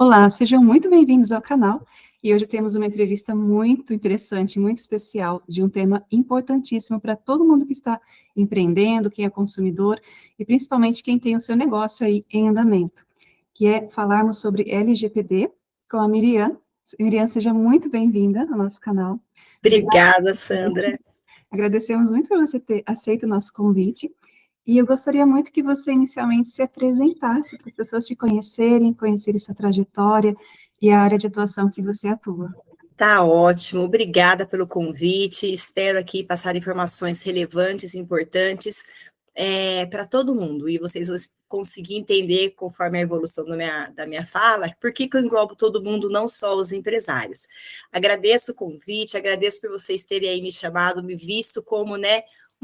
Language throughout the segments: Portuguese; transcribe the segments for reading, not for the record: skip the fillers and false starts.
Olá, sejam muito bem-vindos ao canal. E hoje temos uma entrevista muito interessante, muito especial, de um tema importantíssimo para todo mundo que está empreendendo, quem é consumidor e principalmente quem tem o seu negócio aí em andamento, que é falarmos sobre LGPD com a Miriam. Miriam, seja muito bem-vinda ao nosso canal. Obrigada, Sandra. Agradecemos muito por você ter aceito o nosso convite. E eu gostaria muito que você inicialmente se apresentasse para as pessoas te conhecerem sua trajetória e a área de atuação que você atua. Tá ótimo, obrigada pelo convite. Espero aqui passar informações relevantes e importantes para todo mundo. E vocês vão conseguir entender, conforme a evolução da minha fala, por que eu englobo todo mundo, não só os empresários. Agradeço o convite, agradeço por vocês terem aí me chamado, me visto como,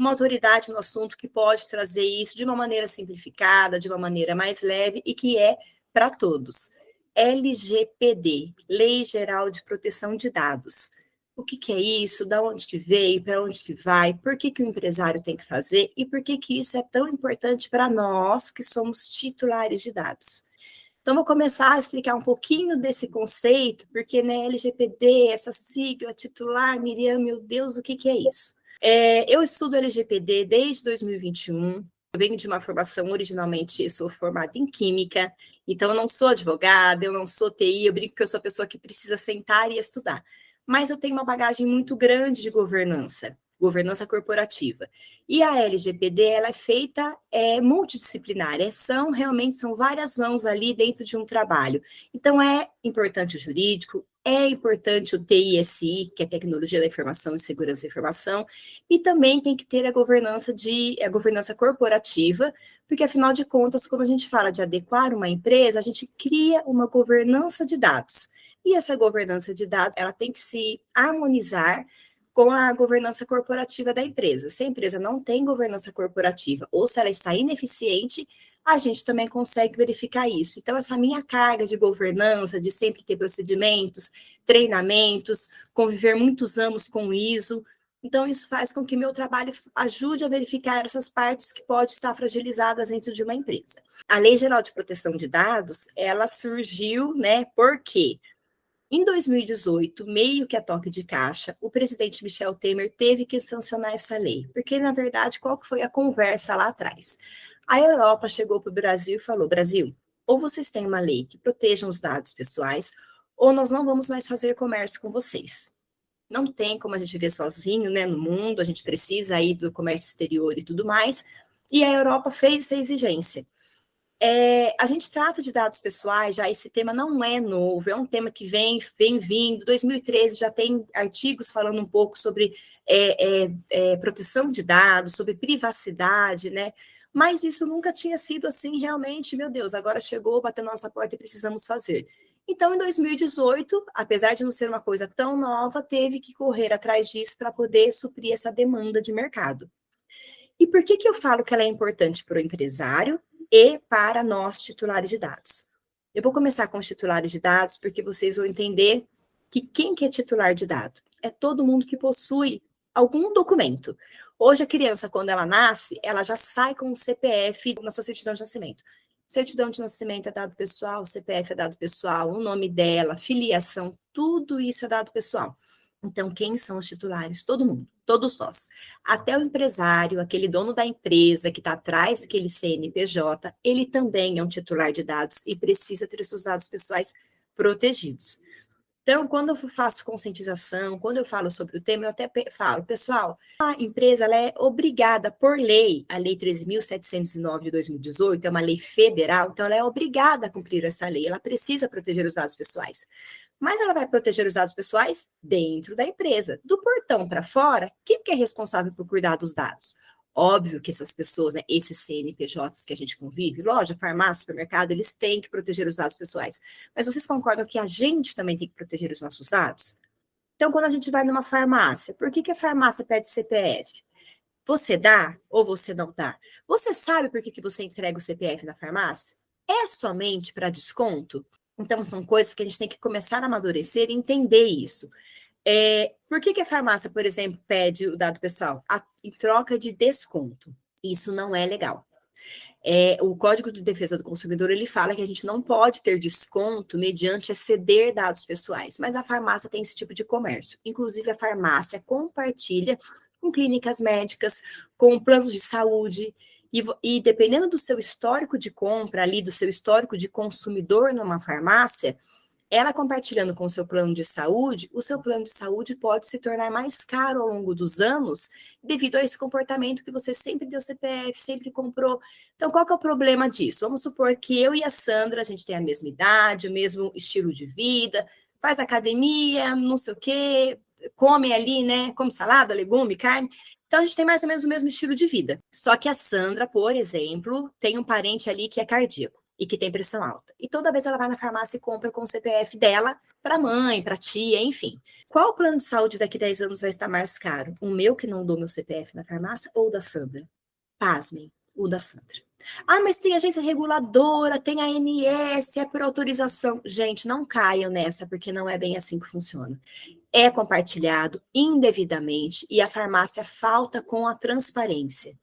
uma autoridade no assunto que pode trazer isso de uma maneira simplificada, de uma maneira mais leve e que é para todos. LGPD, Lei Geral de Proteção de Dados. O que é isso? Da onde que veio? Para onde que vai? Por que o empresário tem que fazer? E por que isso é tão importante para nós que somos titulares de dados? Então, vou começar a explicar um pouquinho desse conceito, porque LGPD, essa sigla titular, Miriam, meu Deus, o que é isso? Eu estudo LGPD desde 2021, eu venho de uma formação, originalmente, eu sou formada em Química, então eu não sou advogada, eu não sou TI, eu brinco que eu sou a pessoa que precisa sentar e estudar. Mas eu tenho uma bagagem muito grande de governança corporativa. E a LGPD, ela é feita multidisciplinar, são várias mãos ali dentro de um trabalho. Então, é importante o jurídico, é importante o TISI, que é Tecnologia da Informação e Segurança da Informação, e também tem que ter a governança corporativa, porque, afinal de contas, quando a gente fala de adequar uma empresa, a gente cria uma governança de dados. E essa governança de dados, ela tem que se harmonizar com a governança corporativa da empresa. Se a empresa não tem governança corporativa ou se ela está ineficiente, a gente também consegue verificar isso. Então, essa minha carga de governança, de sempre ter procedimentos, treinamentos, conviver muitos anos com o ISO, então isso faz com que meu trabalho ajude a verificar essas partes que podem estar fragilizadas dentro de uma empresa. A Lei Geral de Proteção de Dados, ela surgiu, por quê? Em 2018, meio que a toque de caixa, o presidente Michel Temer teve que sancionar essa lei, porque, na verdade, qual que foi a conversa lá atrás? A Europa chegou para o Brasil e falou, Brasil, ou vocês têm uma lei que proteja os dados pessoais, ou nós não vamos mais fazer comércio com vocês. Não tem como a gente viver sozinho, no mundo, a gente precisa aí do comércio exterior e tudo mais, e a Europa fez essa exigência. A gente trata de dados pessoais, já esse tema não é novo, é um tema que vem vindo, 2013 já tem artigos falando um pouco sobre proteção de dados, sobre privacidade, mas isso nunca tinha sido assim realmente, meu Deus, agora chegou, bateu na nossa porta e precisamos fazer. Então, em 2018, apesar de não ser uma coisa tão nova, teve que correr atrás disso para poder suprir essa demanda de mercado. E por que eu falo que ela é importante para o empresário e para nós, titulares de dados? Eu vou começar com os titulares de dados, porque vocês vão entender que quem que é titular de dado? É todo mundo que possui algum documento. Hoje, a criança, quando ela nasce, ela já sai com o CPF na sua certidão de nascimento. Certidão de nascimento é dado pessoal, CPF é dado pessoal, o nome dela, filiação, tudo isso é dado pessoal. Então, quem são os titulares? Todo mundo, todos nós. Até o empresário, aquele dono da empresa que está atrás daquele CNPJ, ele também é um titular de dados e precisa ter seus dados pessoais protegidos. Então, quando eu faço conscientização, quando eu falo sobre o tema, eu até falo, pessoal, a empresa ela é obrigada por lei, a Lei 13.709 de 2018, é uma lei federal, então ela é obrigada a cumprir essa lei, ela precisa proteger os dados pessoais. Mas ela vai proteger os dados pessoais dentro da empresa. Do portão para fora, quem que é responsável por cuidar dos dados? Óbvio que essas pessoas, esses CNPJs que a gente convive, loja, farmácia, supermercado, eles têm que proteger os dados pessoais. Mas vocês concordam que a gente também tem que proteger os nossos dados? Então, quando a gente vai numa farmácia, por que a farmácia pede CPF? Você dá ou você não dá? Você sabe por que você entrega o CPF na farmácia? É somente para desconto? Então, são coisas que a gente tem que começar a amadurecer e entender isso. Por que a farmácia, por exemplo, pede o dado pessoal? Em troca de desconto. Isso não é legal. O Código de Defesa do Consumidor, ele fala que a gente não pode ter desconto mediante exceder dados pessoais, mas a farmácia tem esse tipo de comércio. Inclusive, a farmácia compartilha com clínicas médicas, com planos de saúde, e dependendo do seu histórico de compra ali, do seu histórico de consumidor numa farmácia, ela compartilhando com o seu plano de saúde, o seu plano de saúde pode se tornar mais caro ao longo dos anos, devido a esse comportamento que você sempre deu CPF, sempre comprou. Então, qual que é o problema disso? Vamos supor que eu e a Sandra, a gente tem a mesma idade, o mesmo estilo de vida, faz academia, não sei o quê, come ali, né? Come salada, legume, carne. Então, a gente tem mais ou menos o mesmo estilo de vida. Só que a Sandra, por exemplo, tem um parente ali que é cardíaco e que tem pressão alta. E toda vez ela vai na farmácia e compra com o CPF dela, para a mãe, para a tia, enfim. Qual plano de saúde daqui a 10 anos vai estar mais caro? O meu, que não dou meu CPF na farmácia, ou o da Sandra? Pasmem, o da Sandra. Ah, mas tem agência reguladora, tem a ANS, é por autorização. Gente, não caiam nessa, porque não é bem assim que funciona. É compartilhado indevidamente e a farmácia falta com a transparência.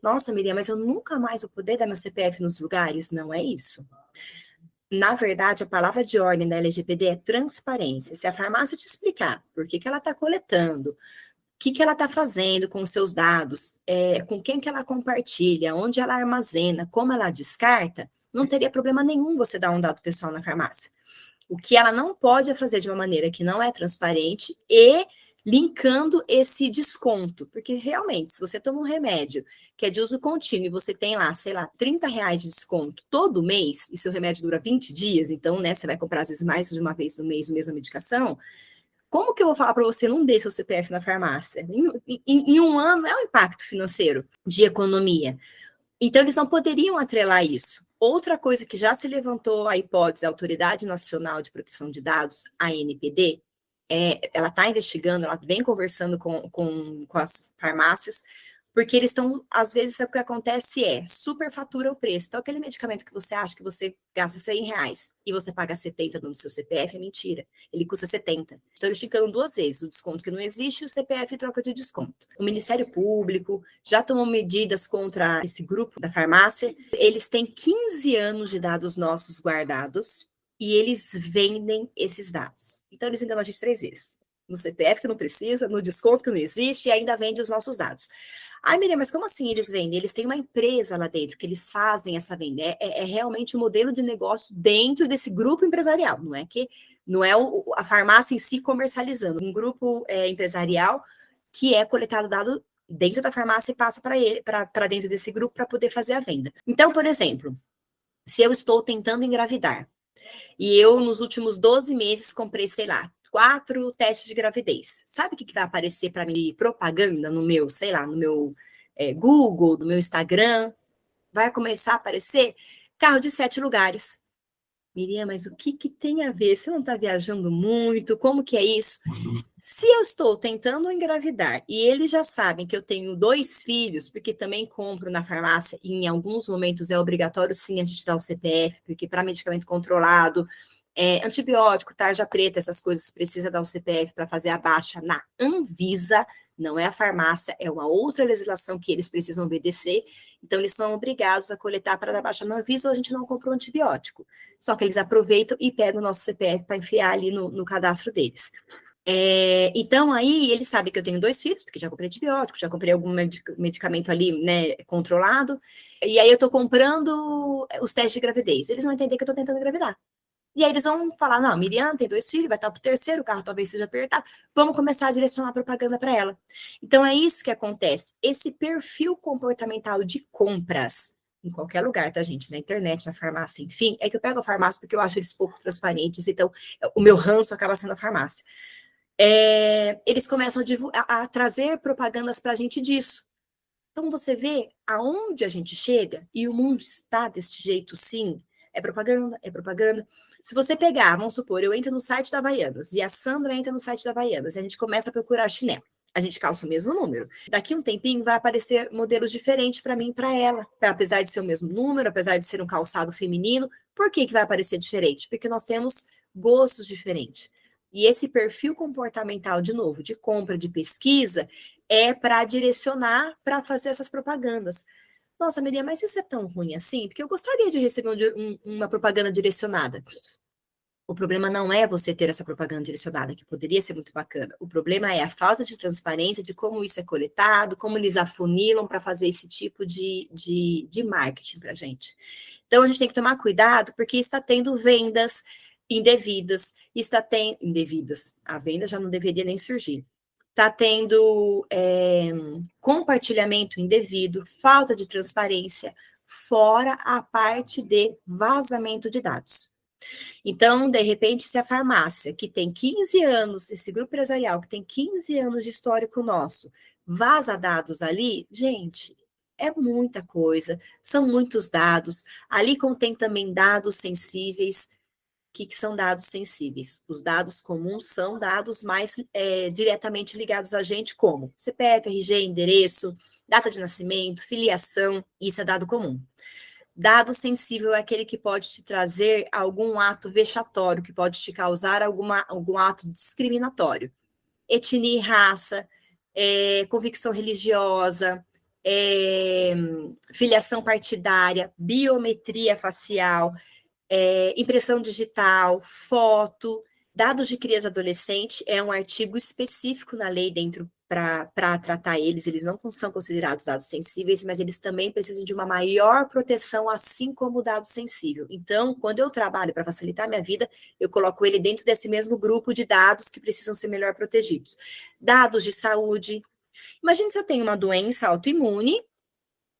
Nossa, Miriam, mas eu nunca mais vou poder dar meu CPF nos lugares? Não é isso. Na verdade, a palavra de ordem da LGPD é transparência. Se a farmácia te explicar por que ela está coletando, o que ela está fazendo com os seus dados, com quem que ela compartilha, onde ela armazena, como ela descarta, não teria problema nenhum você dar um dado pessoal na farmácia. O que ela não pode é fazer de uma maneira que não é transparente e linkando esse desconto. Porque realmente, se você toma um remédio que é de uso contínuo e você tem lá, sei lá, R$ 30 de desconto todo mês, e seu remédio dura 20 dias, então, né, você vai comprar às vezes mais de uma vez no mês a mesma medicação, como que eu vou falar para você não dê seu CPF na farmácia? Em um ano é um impacto financeiro de economia. Então, eles não poderiam atrelar isso. Outra coisa que já se levantou a hipótese, a Autoridade Nacional de Proteção de Dados, a ANPD, ela está investigando, ela vem conversando com as farmácias, porque eles estão, às vezes, o que acontece superfatura o preço. Então, aquele medicamento que você acha que você gasta R$ 100 e você paga 70 no seu CPF, é mentira. Ele custa 70. Então, eles ficam 2 vezes, o desconto que não existe e o CPF troca de desconto. O Ministério Público já tomou medidas contra esse grupo da farmácia. Eles têm 15 anos de dados nossos guardados e eles vendem esses dados. Então, eles enganam a gente 3 vezes. No CPF que não precisa, no desconto que não existe e ainda vende os nossos dados. Ai, Miriam, mas como assim eles vendem? Eles têm uma empresa lá dentro que eles fazem essa venda. É realmente um modelo de negócio dentro desse grupo empresarial. Não é a farmácia em si comercializando. Um grupo empresarial que é coletado dado dentro da farmácia e passa para dentro desse grupo para poder fazer a venda. Então, por exemplo, se eu estou tentando engravidar e eu, nos últimos 12 meses, comprei, sei lá, 4 testes de gravidez. Sabe o que vai aparecer para mim propaganda no meu, sei lá, no meu Google, no meu Instagram? Vai começar a aparecer carro de 7 lugares. Miriam, mas o que tem a ver? Você não está viajando muito? Como que é isso? Se eu estou tentando engravidar e eles já sabem que eu tenho 2 filhos, porque também compro na farmácia e em alguns momentos é obrigatório sim a gente dar o CPF, porque para medicamento controlado, antibiótico, tarja preta, essas coisas, precisa dar o CPF para fazer a baixa na Anvisa, não é a farmácia, é uma outra legislação que eles precisam obedecer, então eles são obrigados a coletar para dar baixa na Anvisa ou a gente não comprou antibiótico. Só que eles aproveitam e pegam o nosso CPF para enfiar ali no cadastro deles. Então, aí, eles sabem que eu tenho 2 filhos, porque já comprei antibiótico, já comprei algum medicamento ali, né, controlado, e aí eu tô comprando os testes de gravidez. Eles vão entender que eu tô tentando engravidar. E aí eles vão falar, não, Miriam tem 2 filhos, vai estar pro 3º, o carro talvez seja apertado, vamos começar a direcionar propaganda para ela. Então, é isso que acontece. Esse perfil comportamental de compras, em qualquer lugar, tá, gente? Na internet, na farmácia, enfim, é que eu pego a farmácia porque eu acho eles pouco transparentes, então o meu ranço acaba sendo a farmácia. Eles começam a trazer propagandas para a gente disso. Então, você vê aonde a gente chega e o mundo está desse jeito, sim. É propaganda, é propaganda. Se você pegar, vamos supor, eu entro no site da Havaianas e a Sandra entra no site da Havaianas e a gente começa a procurar chinelo. A gente calça o mesmo número. Daqui um tempinho vai aparecer modelos diferentes para mim e para ela. Apesar de ser o mesmo número, apesar de ser um calçado feminino, por que vai aparecer diferente? Porque nós temos gostos diferentes. E esse perfil comportamental, de novo, de compra, de pesquisa, é para direcionar para fazer essas propagandas. Nossa, Miriam, mas isso é tão ruim assim? Porque eu gostaria de receber uma propaganda direcionada. O problema não é você ter essa propaganda direcionada, que poderia ser muito bacana. O problema é a falta de transparência de como isso é coletado, como eles afunilam para fazer esse tipo de marketing para a gente. Então, a gente tem que tomar cuidado, porque está tendo vendas indevidas, está tendo... Indevidas, a venda já não deveria nem surgir. Está tendo compartilhamento indevido, falta de transparência, fora a parte de vazamento de dados. Então, de repente, se a farmácia, que tem 15 anos, esse grupo empresarial, que tem 15 anos de histórico nosso, vaza dados ali, gente, é muita coisa, são muitos dados. Ali contém também dados sensíveis. O que são dados sensíveis? Os dados comuns são dados mais diretamente ligados a gente, como CPF, RG, endereço, data de nascimento, filiação, isso é dado comum. Dado sensível é aquele que pode te trazer algum ato vexatório, que pode te causar algum ato discriminatório. Etnia e raça, convicção religiosa, filiação partidária, biometria facial, impressão digital, foto, dados de criança e adolescente, é um artigo específico na lei dentro para tratar eles não são considerados dados sensíveis, mas eles também precisam de uma maior proteção, assim como o dado sensível. Então, quando eu trabalho para facilitar a minha vida, eu coloco ele dentro desse mesmo grupo de dados que precisam ser melhor protegidos. Dados de saúde. Imagine se eu tenho uma doença autoimune,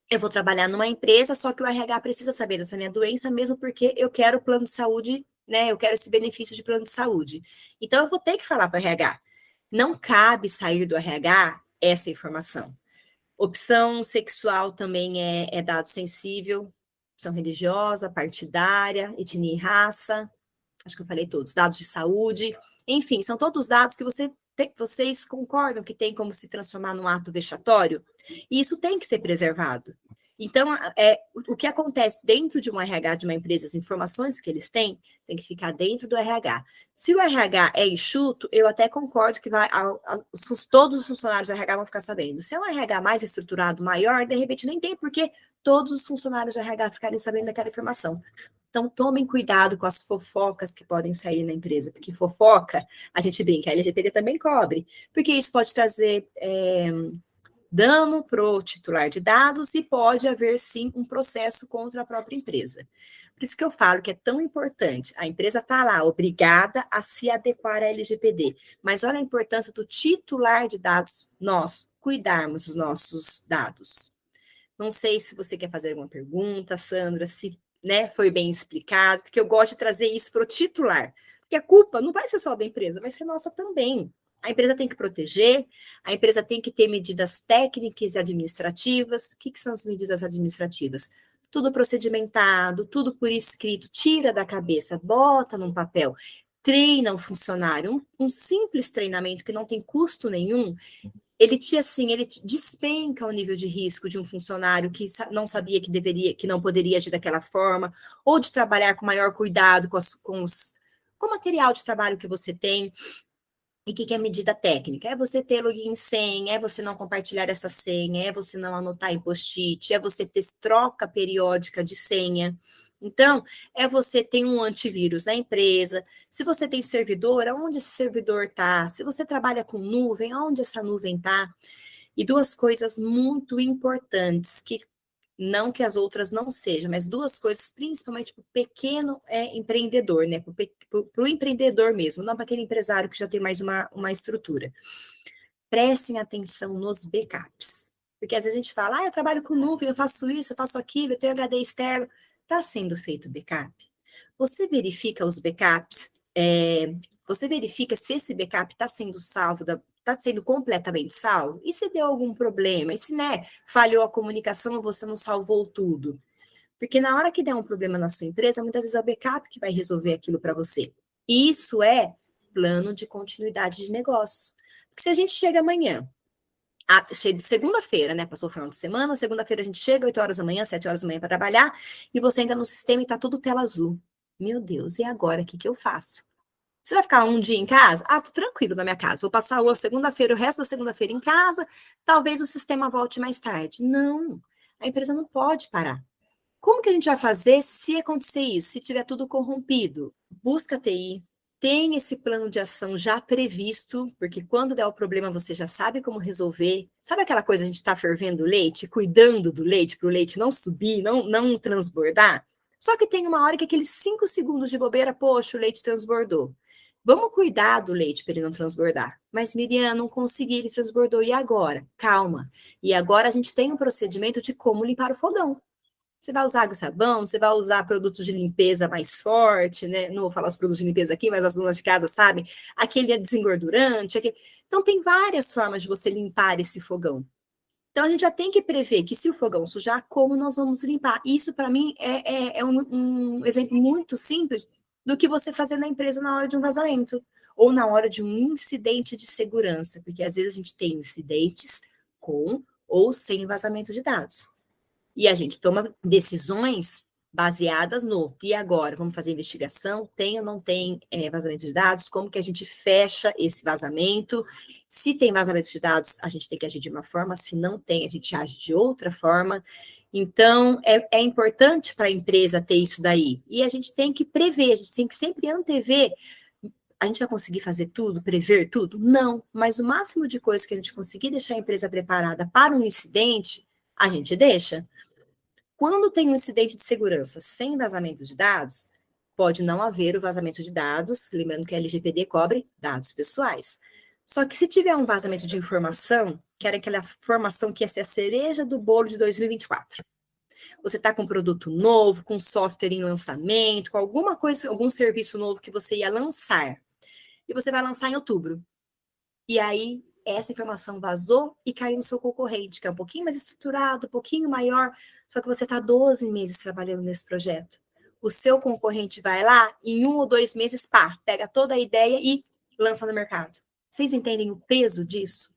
eu vou trabalhar numa empresa, só que o RH precisa saber dessa minha doença, mesmo porque eu quero plano de saúde, né? Eu quero esse benefício de plano de saúde. Então, eu vou ter que falar para o RH. Não cabe sair do RH essa informação. Opção sexual também é dado sensível, opção religiosa, partidária, etnia e raça, acho que eu falei todos, dados de saúde, enfim, são todos dados que vocês concordam que tem como se transformar num ato vexatório, e isso tem que ser preservado. Então, o que acontece dentro de um RH de uma empresa, as informações que eles têm, tem que ficar dentro do RH. Se o RH é enxuto, eu até concordo que todos os funcionários do RH vão ficar sabendo. Se é um RH mais estruturado, maior, de repente nem tem porque todos os funcionários do RH ficarem sabendo daquela informação. Então, tomem cuidado com as fofocas que podem sair na empresa, porque fofoca, a gente brinca, a LGPD também cobre, porque isso pode trazer dano para o titular de dados e pode haver, sim, um processo contra a própria empresa. Por isso que eu falo que é tão importante. A empresa está lá, obrigada a se adequar à LGPD, mas olha a importância do titular de dados, nós cuidarmos dos nossos dados. Não sei se você quer fazer alguma pergunta, Sandra, se foi bem explicado, porque eu gosto de trazer isso para o titular, porque a culpa não vai ser só da empresa, vai ser nossa também. A empresa tem que proteger, a empresa tem que ter medidas técnicas e administrativas. O que são as medidas administrativas? Tudo procedimentado, tudo por escrito, tira da cabeça, bota num papel, treina o funcionário, um simples treinamento que não tem custo nenhum, ele despenca o nível de risco de um funcionário que não sabia que não poderia agir daquela forma, ou de trabalhar com maior cuidado com o material de trabalho que você tem. E o que é medida técnica? É você ter login e senha, é você não compartilhar essa senha, é você não anotar em post-it, é você ter troca periódica de senha. Então, é você ter um antivírus na empresa. Se você tem servidor, aonde esse servidor está? Se você trabalha com nuvem, aonde essa nuvem está? E duas coisas muito importantes, que não que as outras não sejam, mas duas coisas, principalmente para o pequeno empreendedor, né? Para o empreendedor mesmo, não para aquele empresário que já tem mais uma estrutura. Prestem atenção nos backups. Porque às vezes a gente fala, eu trabalho com nuvem, eu faço isso, eu faço aquilo, eu tenho HD externo. Está sendo feito backup? Você verifica os backups, você verifica se esse backup está sendo salvo, está sendo completamente salvo? E se deu algum problema? E se, falhou a comunicação, você não salvou tudo? Porque na hora que der um problema na sua empresa, muitas vezes é o backup que vai resolver aquilo para você. E isso é plano de continuidade de negócios. Porque se a gente chega amanhã, chega de segunda-feira, passou o final de semana, segunda-feira a gente chega, 8 horas da manhã, 7 horas da manhã para trabalhar, e você entra no sistema e está tudo tela azul. Meu Deus, e agora, o que eu faço? Você vai ficar um dia em casa? Tô tranquilo na minha casa. Vou passar a segunda-feira, o resto da segunda-feira em casa, talvez o sistema volte mais tarde. Não. a empresa não pode parar. Como que a gente vai fazer se acontecer isso? Se tiver tudo corrompido? Busca TI, tem esse plano de ação já previsto, porque quando der o problema você já sabe como resolver. Sabe aquela coisa, a gente está fervendo o leite, cuidando do leite, para o leite não subir, não transbordar? Só que tem uma hora que aqueles 5 segundos de bobeira, poxa, o leite transbordou. Vamos cuidar do leite para ele não transbordar. Mas, Miriam, não consegui, ele transbordou. E agora? Calma. E agora a gente tem um procedimento de como limpar o fogão. Você vai usar água e sabão, você vai usar produtos de limpeza mais forte, né? Não vou falar os produtos de limpeza aqui, mas as donas de casa sabem. Aquele é desengordurante. Então, tem várias formas de você limpar esse fogão. Então, a gente já tem que prever que se o fogão sujar, como nós vamos limpar. Isso, para mim, é um exemplo muito simples do que você fazer na empresa na hora de um vazamento ou na hora de um incidente de segurança, porque às vezes a gente tem incidentes com ou sem vazamento de dados. E a gente toma decisões baseadas no e agora, vamos fazer investigação, tem ou não tem vazamento de dados, como que a gente fecha esse vazamento, se tem vazamento de dados, a gente tem que agir de uma forma, se não tem, a gente age de outra forma. Então, é importante para a empresa ter isso daí, e a gente tem que prever, a gente tem que sempre antever. A gente vai conseguir fazer tudo, prever tudo? Não, mas o máximo de coisa que a gente conseguir deixar a empresa preparada para um incidente, a gente deixa. Quando tem um incidente de segurança sem vazamento de dados, pode não haver o vazamento de dados, lembrando que a LGPD cobre dados pessoais. Só que se tiver um vazamento de informação, que era aquela informação que ia ser a cereja do bolo de 2024, você está com um produto novo, com software em lançamento, com alguma coisa, algum serviço novo que você ia lançar, e você vai lançar em outubro. E aí, essa informação vazou e caiu no seu concorrente, que é um pouquinho mais estruturado, um pouquinho maior, só que você está 12 meses trabalhando nesse projeto. O seu concorrente vai lá, em 1 ou 2 meses, pá, pega toda a ideia e lança no mercado. Vocês entendem o peso disso?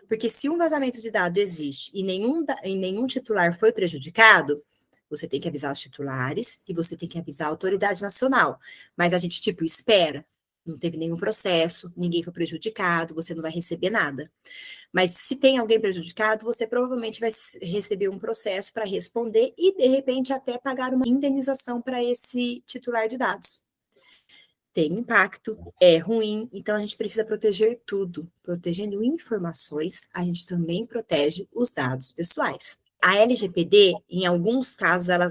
Porque se um vazamento de dado existe e nenhum titular foi prejudicado, você tem que avisar os titulares e você tem que avisar a autoridade nacional. Mas a gente, espera. Não teve nenhum processo, ninguém foi prejudicado, você não vai receber nada. Mas se tem alguém prejudicado, você provavelmente vai receber um processo para responder e, de repente, até pagar uma indenização para esse titular de dados. Tem impacto, é ruim, então a gente precisa proteger tudo. Protegendo informações, a gente também protege os dados pessoais. A LGPD, em alguns casos, ela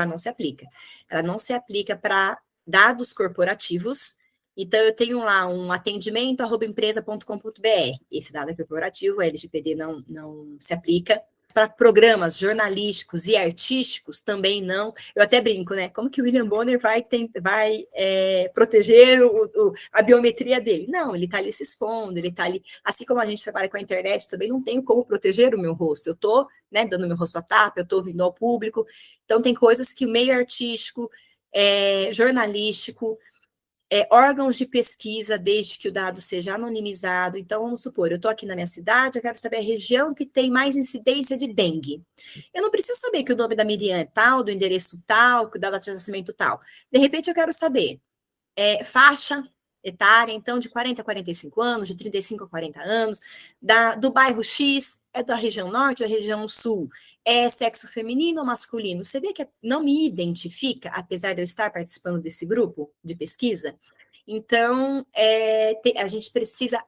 não se aplica. Ela não se aplica para dados corporativos. Então, eu tenho lá um atendimento@empresa.com.br. Esse dado é corporativo, a LGPD não se aplica. Para programas jornalísticos e artísticos, também não. Eu até brinco, né? Como que o William Bonner vai proteger a biometria dele? Não, ele está ali se expondo, ele está ali. Assim como a gente trabalha com a internet, também não tenho como proteger o meu rosto. Eu estou, né, dando meu rosto à tapa, eu estou vindo ao público. Então, tem coisas que o meio artístico, jornalístico, órgãos de pesquisa, desde que o dado seja anonimizado. Então, vamos supor, eu estou aqui na minha cidade, eu quero saber a região que tem mais incidência de dengue. Eu não preciso saber que o nome da Miriam é tal, do endereço tal, que o data de nascimento tal. De repente, eu quero saber faixa etária, então, de 40 a 45 anos, de 35 a 40 anos, do bairro X, é da região norte, da região sul, é sexo feminino ou masculino? Você vê que não me identifica, apesar de eu estar participando desse grupo de pesquisa? Então, a gente precisa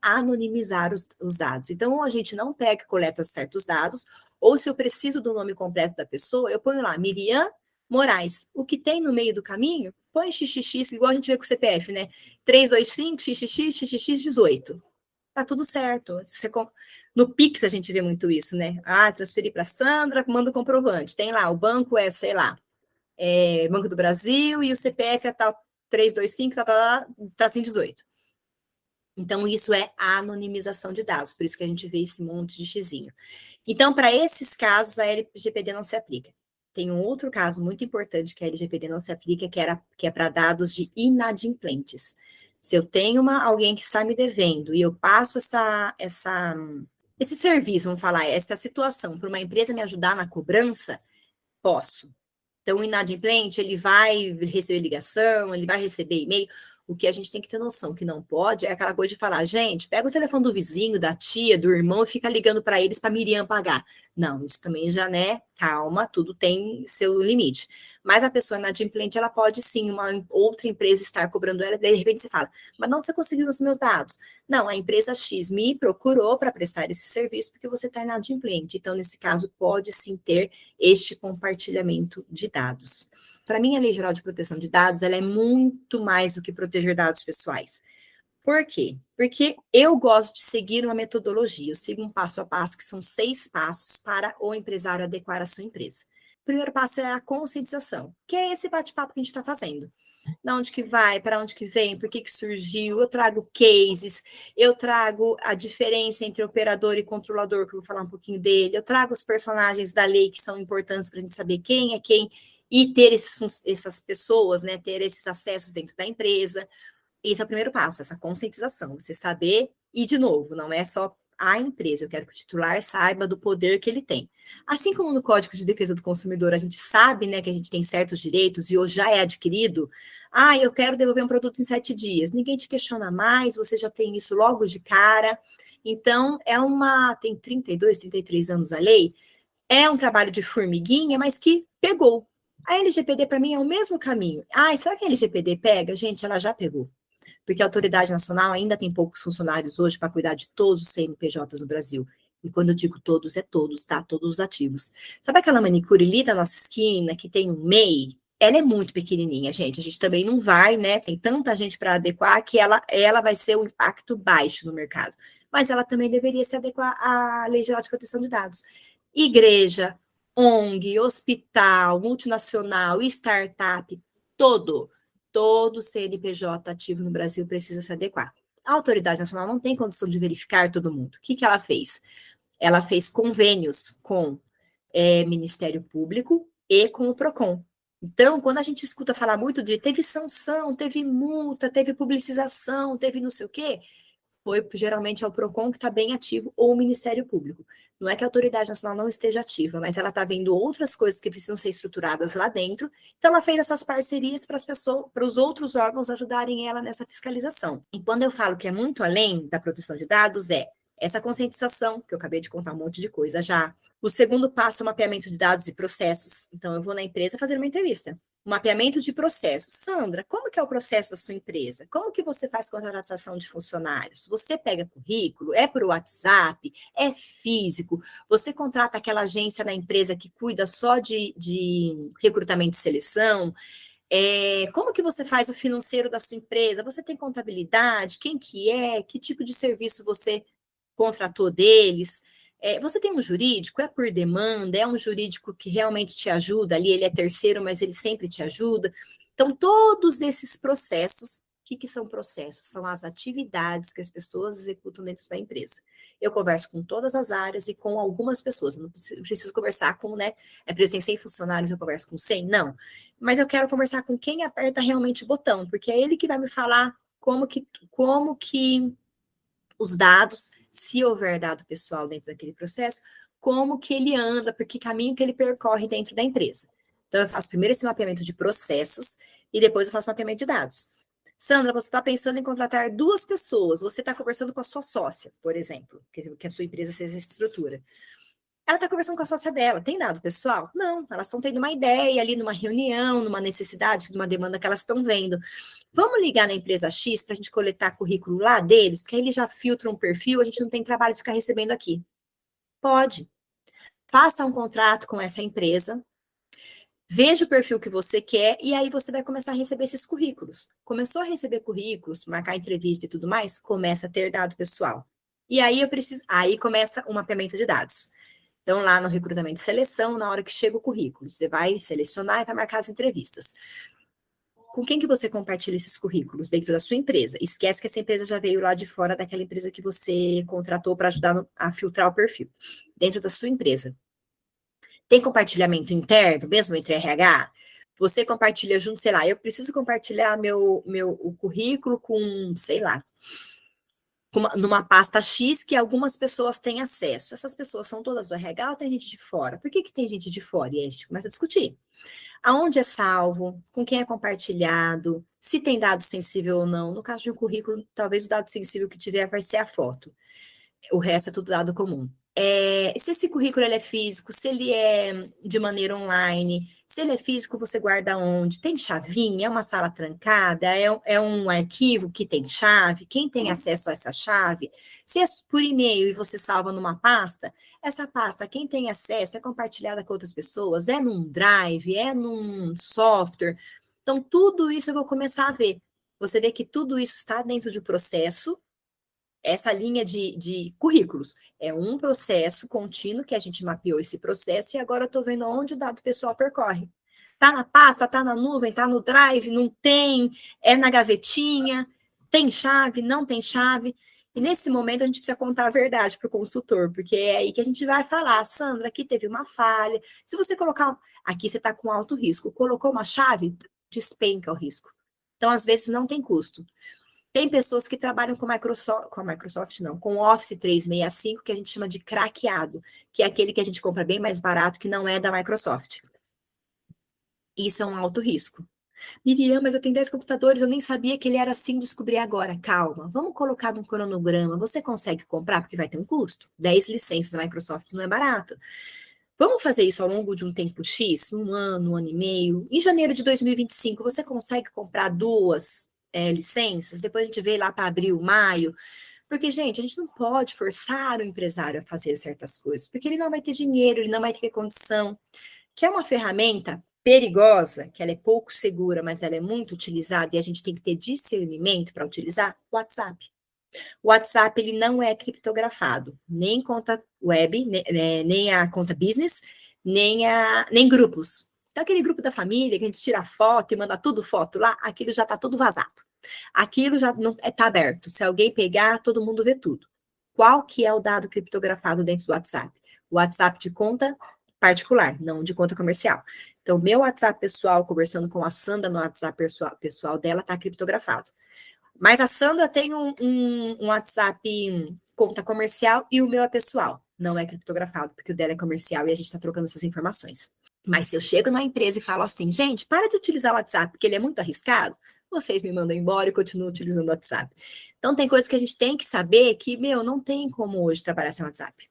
anonimizar os dados. Então, ou a gente não pega e coleta certos dados, ou se eu preciso do nome completo da pessoa, eu ponho lá, Miriam Moraes. O que tem no meio do caminho, põe XXX, igual a gente vê com o CPF, né? 325, XXX, XXX, 18. Tá tudo certo. No Pix a gente vê muito isso, né? Transferi para Sandra, manda o comprovante. Tem lá, o banco sei lá, Banco do Brasil, e o CPF é tal 325, tá assim 18. Então, isso é a anonimização de dados, por isso que a gente vê esse monte de xizinho. Então, para esses casos, a LGPD não se aplica. Tem um outro caso muito importante que a LGPD não se aplica, que é para dados de inadimplentes. Se eu tenho alguém que está me devendo e eu passo esse serviço, vamos falar, essa situação para uma empresa me ajudar na cobrança, posso. Então, o inadimplente, ele vai receber ligação, ele vai receber e-mail. O que a gente tem que ter noção que não pode é aquela coisa de falar, gente, pega o telefone do vizinho, da tia, do irmão e fica ligando para eles para Miriam pagar. Não, isso também já, né? Calma, tudo tem seu limite. Mas a pessoa inadimplente, ela pode sim, uma outra empresa estar cobrando ela, de repente você fala, mas não você conseguiu os meus dados? Não, a empresa X me procurou para prestar esse serviço porque você está inadimplente. Então, nesse caso, pode sim ter este compartilhamento de dados. Para mim, a Lei Geral de Proteção de Dados, ela é muito mais do que proteger dados pessoais. Por quê? Porque eu gosto de seguir uma metodologia, eu sigo um passo a passo, que são 6 passos para o empresário adequar a sua empresa. O primeiro passo é a conscientização, que é esse bate-papo que a gente está fazendo. De onde que vai, para onde que vem, por que que surgiu, eu trago cases, eu trago a diferença entre operador e controlador, que eu vou falar um pouquinho dele, eu trago os personagens da lei que são importantes para a gente saber quem é quem, e ter essas pessoas, né, ter esses acessos dentro da empresa. Esse é o primeiro passo, essa conscientização, você saber, e de novo, não é só a empresa, eu quero que o titular saiba do poder que ele tem. Assim como no Código de Defesa do Consumidor, a gente sabe, né, que a gente tem certos direitos e hoje já é adquirido, eu quero devolver um produto em 7 dias, ninguém te questiona mais, você já tem isso logo de cara, então tem 32, 33 anos a lei, é um trabalho de formiguinha, mas que pegou. A LGPD, para mim, é o mesmo caminho. Será que a LGPD pega? Gente, ela já pegou. Porque a autoridade nacional ainda tem poucos funcionários hoje para cuidar de todos os CNPJs no Brasil. E quando eu digo todos, é todos, tá? Todos os ativos. Sabe aquela manicure ali da nossa esquina que tem um MEI? Ela é muito pequenininha, gente. A gente também não vai, né? Tem tanta gente para adequar que ela vai ser um impacto baixo no mercado. Mas ela também deveria se adequar à Lei Geral de Proteção de Dados. Igreja, ONG, hospital, multinacional, startup, todo CNPJ ativo no Brasil precisa se adequar. A autoridade nacional não tem condição de verificar todo mundo. O que ela fez? Ela fez convênios com Ministério Público e com o PROCON. Então, quando a gente escuta falar muito de teve sanção, teve multa, teve publicização, teve não sei o quê, geralmente é o PROCON que está bem ativo ou o Ministério Público. Não é que a autoridade nacional não esteja ativa, mas ela está vendo outras coisas que precisam ser estruturadas lá dentro, então ela fez essas parcerias para as pessoas, para os outros órgãos ajudarem ela nessa fiscalização. E quando eu falo que é muito além da proteção de dados, é essa conscientização, que eu acabei de contar um monte de coisa já. O segundo passo é o mapeamento de dados e processos. Então, eu vou na empresa fazer uma entrevista. Mapeamento de processos. Sandra, como que é o processo da sua empresa? Como que você faz contratação de funcionários? Você pega currículo? É por WhatsApp? É físico? Você contrata aquela agência da empresa que cuida só de recrutamento e seleção? Como que você faz o financeiro da sua empresa? Você tem contabilidade? Quem que é? Que tipo de serviço você contratou deles? Você tem um jurídico? É por demanda? É um jurídico que realmente te ajuda ali? Ele é terceiro, mas ele sempre te ajuda? Então, todos esses processos, o que são processos? São as atividades que as pessoas executam dentro da empresa. Eu converso com todas as áreas e com algumas pessoas. Eu não preciso conversar com, né? Empresa tem 100 funcionários, eu converso com 100? Não. Mas eu quero conversar com quem aperta realmente o botão, porque é ele que vai me falar como que os dados, se houver dado pessoal dentro daquele processo, como que ele anda, por que caminho que ele percorre dentro da empresa. Então, eu faço primeiro esse mapeamento de processos e depois eu faço o mapeamento de dados. Sandra, você está pensando em contratar 2 pessoas, você está conversando com a sua sócia, por exemplo, que a sua empresa seja estrutura. Ela está conversando com a sócia dela, tem dado pessoal? Não, elas estão tendo uma ideia ali numa reunião, numa necessidade, numa demanda que elas estão vendo. Vamos ligar na empresa X para a gente coletar currículo lá deles, porque aí eles já filtram um perfil, a gente não tem trabalho de ficar recebendo aqui. Pode. Faça um contrato com essa empresa, veja o perfil que você quer e aí você vai começar a receber esses currículos. Começou a receber currículos, marcar entrevista e tudo mais, começa a ter dado pessoal. E aí aí começa o mapeamento de dados. Então, lá no recrutamento e seleção, na hora que chega o currículo, você vai selecionar e vai marcar as entrevistas. Com quem que você compartilha esses currículos? Dentro da sua empresa. Esquece que essa empresa já veio lá de fora daquela empresa que você contratou para ajudar a filtrar o perfil. Dentro da sua empresa. Tem compartilhamento interno, mesmo entre RH? Você compartilha junto, sei lá, eu preciso compartilhar o currículo com, sei lá, numa pasta X que algumas pessoas têm acesso. Essas pessoas são todas do RH ou tem gente de fora? Por que tem gente de fora? E aí a gente começa a discutir. Aonde é salvo? Com quem é compartilhado? se tem dado sensível ou não. No caso de um currículo, talvez o dado sensível que tiver vai ser a foto. O resto é tudo dado comum. Se esse currículo ele é físico, se ele é de maneira online, se ele é físico, você guarda onde? Tem chavinha? É uma sala trancada? É um arquivo que tem chave? Quem tem acesso a essa chave? Se é por e-mail e você salva numa pasta, essa pasta, quem tem acesso, é compartilhada com outras pessoas? É num drive? É num software? Então, tudo isso eu vou começar a ver. Você vê que tudo isso está dentro de um processo. Essa linha de currículos é um processo contínuo que a gente mapeou esse processo e agora eu estou vendo onde o dado pessoal percorre. Está na pasta, está na nuvem, está no drive, não tem, é na gavetinha, tem chave, não tem chave. E nesse momento a gente precisa contar a verdade para o consultor, porque é aí que a gente vai falar, Sandra, aqui teve uma falha. Se você colocar, aqui você está com alto risco, colocou uma chave, despenca o risco. Então, às vezes, não tem custo. Tem pessoas que trabalham com Microsoft não, com Office 365, que a gente chama de craqueado, que é aquele que a gente compra bem mais barato, que não é da Microsoft. Isso é um alto risco. Miriam, mas eu tenho 10 computadores, eu nem sabia que ele era assim, descobri agora. Calma, vamos colocar num cronograma. Você consegue comprar, porque vai ter um custo. 10 licenças da Microsoft não é barato. Vamos fazer isso ao longo de um tempo X, um ano e meio. Em janeiro de 2025, você consegue comprar duas licenças? Depois a gente vê lá para abril, maio. Porque, gente, a gente não pode forçar o empresário a fazer certas coisas, porque ele não vai ter dinheiro, ele não vai ter condição. Que é uma ferramenta perigosa, que ela é pouco segura, mas ela é muito utilizada e a gente tem que ter discernimento para utilizar, o WhatsApp. O WhatsApp ele não é criptografado, nem conta web, nem a conta business, nem grupos. Então, aquele grupo da família que a gente tira foto e manda tudo foto lá, aquilo já está tudo vazado. Aquilo já não está aberto. Se alguém pegar, todo mundo vê tudo. Qual que é o dado criptografado dentro do WhatsApp? O WhatsApp de conta particular, não de conta comercial. Então, meu WhatsApp pessoal, conversando com a Sandra no WhatsApp pessoal dela, está criptografado. Mas a Sandra tem um WhatsApp conta comercial e o meu é pessoal. Não é criptografado, porque o dela é comercial e a gente está trocando essas informações. Mas se eu chego numa empresa e falo assim, gente, para de utilizar o WhatsApp, porque ele é muito arriscado, vocês me mandam embora e continuam utilizando o WhatsApp. Então, tem coisas que a gente tem que saber que, não tem como hoje trabalhar sem WhatsApp.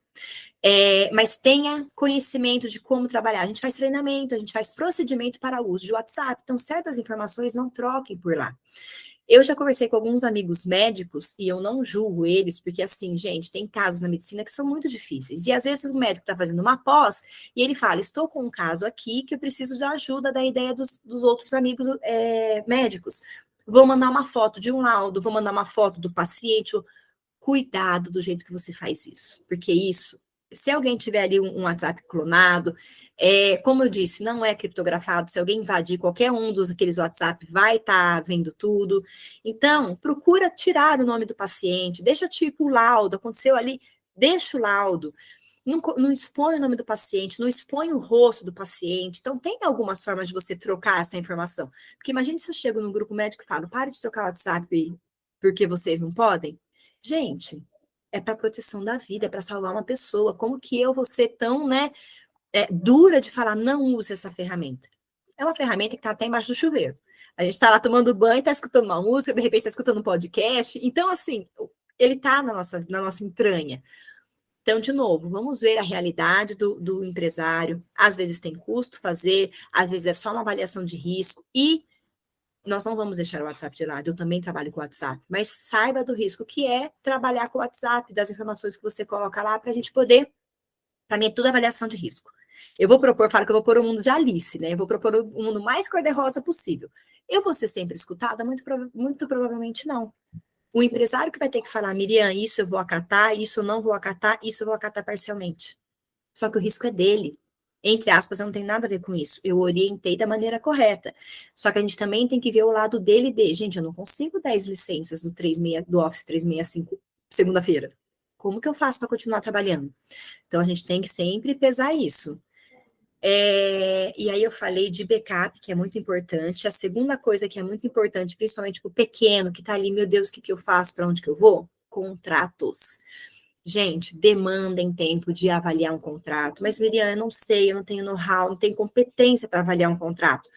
Mas tenha conhecimento de como trabalhar. A gente faz treinamento, a gente faz procedimento para o uso de WhatsApp. Então, certas informações não troquem por lá. Eu já conversei com alguns amigos médicos e eu não julgo eles, porque assim, gente, tem casos na medicina que são muito difíceis. E às vezes o médico está fazendo uma pós e ele fala: estou com um caso aqui que eu preciso da ajuda da ideia dos outros amigos médicos. Vou mandar uma foto de um laudo, vou mandar uma foto do paciente. Cuidado do jeito que você faz isso, porque isso, se alguém tiver ali um WhatsApp clonado, como eu disse, não é criptografado, se alguém invadir qualquer um dos aqueles WhatsApp, vai estar vendo tudo. Então, procura tirar o nome do paciente, deixa tipo o laudo, aconteceu ali, deixa o laudo, não expõe o nome do paciente, não expõe o rosto do paciente. Então, tem algumas formas de você trocar essa informação. Porque imagine se eu chego num grupo médico e falo, pare de trocar o WhatsApp porque vocês não podem. Gente, é para proteção da vida, é para salvar uma pessoa. Como que eu vou ser tão, dura de falar, não use essa ferramenta? É uma ferramenta que está até embaixo do chuveiro. A gente está lá tomando banho, está escutando uma música, de repente está escutando um podcast. Então, assim, ele está na nossa entranha. Então, de novo, vamos ver a realidade do empresário. Às vezes tem custo fazer, às vezes é só uma avaliação de risco e nós não vamos deixar o WhatsApp de lado, eu também trabalho com o WhatsApp, mas saiba do risco que é trabalhar com o WhatsApp, das informações que você coloca lá, para a gente poder, para mim é tudo avaliação de risco. Eu vou propor, falo que eu vou pôr o mundo de Alice, né? Eu vou propor o mundo mais cor-de-rosa possível. Eu vou ser sempre escutada? Muito provavelmente não. O empresário que vai ter que falar, Miriam, isso eu vou acatar, isso eu não vou acatar, isso eu vou acatar parcialmente. Só que o risco é dele. Entre aspas, eu não tenho nada a ver com isso. Eu orientei da maneira correta. Só que a gente também tem que ver o lado dele de, gente, eu não consigo 10 licenças do Office 365 segunda-feira. Como que eu faço para continuar trabalhando? Então, a gente tem que sempre pesar isso. E aí eu falei de backup, que é muito importante. A segunda coisa que é muito importante, principalmente para o pequeno, que está ali, meu Deus, o que eu faço, para onde que eu vou? Contratos. Gente, demandem tempo de avaliar um contrato. Mas, Miriam, eu não sei, eu não tenho know-how, não tenho competência para avaliar um contrato.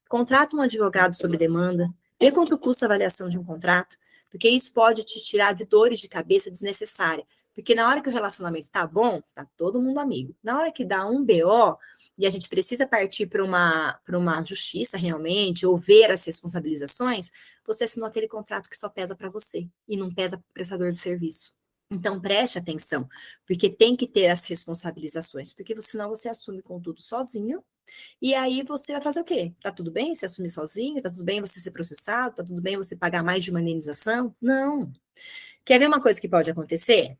Contrata um advogado sob demanda, Vê quanto custa a avaliação de um contrato, porque isso pode te tirar de dores de cabeça desnecessárias. Porque na hora que o relacionamento tá bom, tá todo mundo amigo. Na hora que dá um BO e a gente precisa partir para uma justiça realmente, ou ver as responsabilizações, você assinou aquele contrato que só pesa para você e não pesa para o prestador de serviço. Então, preste atenção, porque tem que ter as responsabilizações, porque senão você assume com tudo sozinho, e aí você vai fazer o quê? Tá tudo bem você assumir sozinho? Tá tudo bem você ser processado? Tá tudo bem você pagar mais de uma indenização? Não. Quer ver uma coisa que pode acontecer?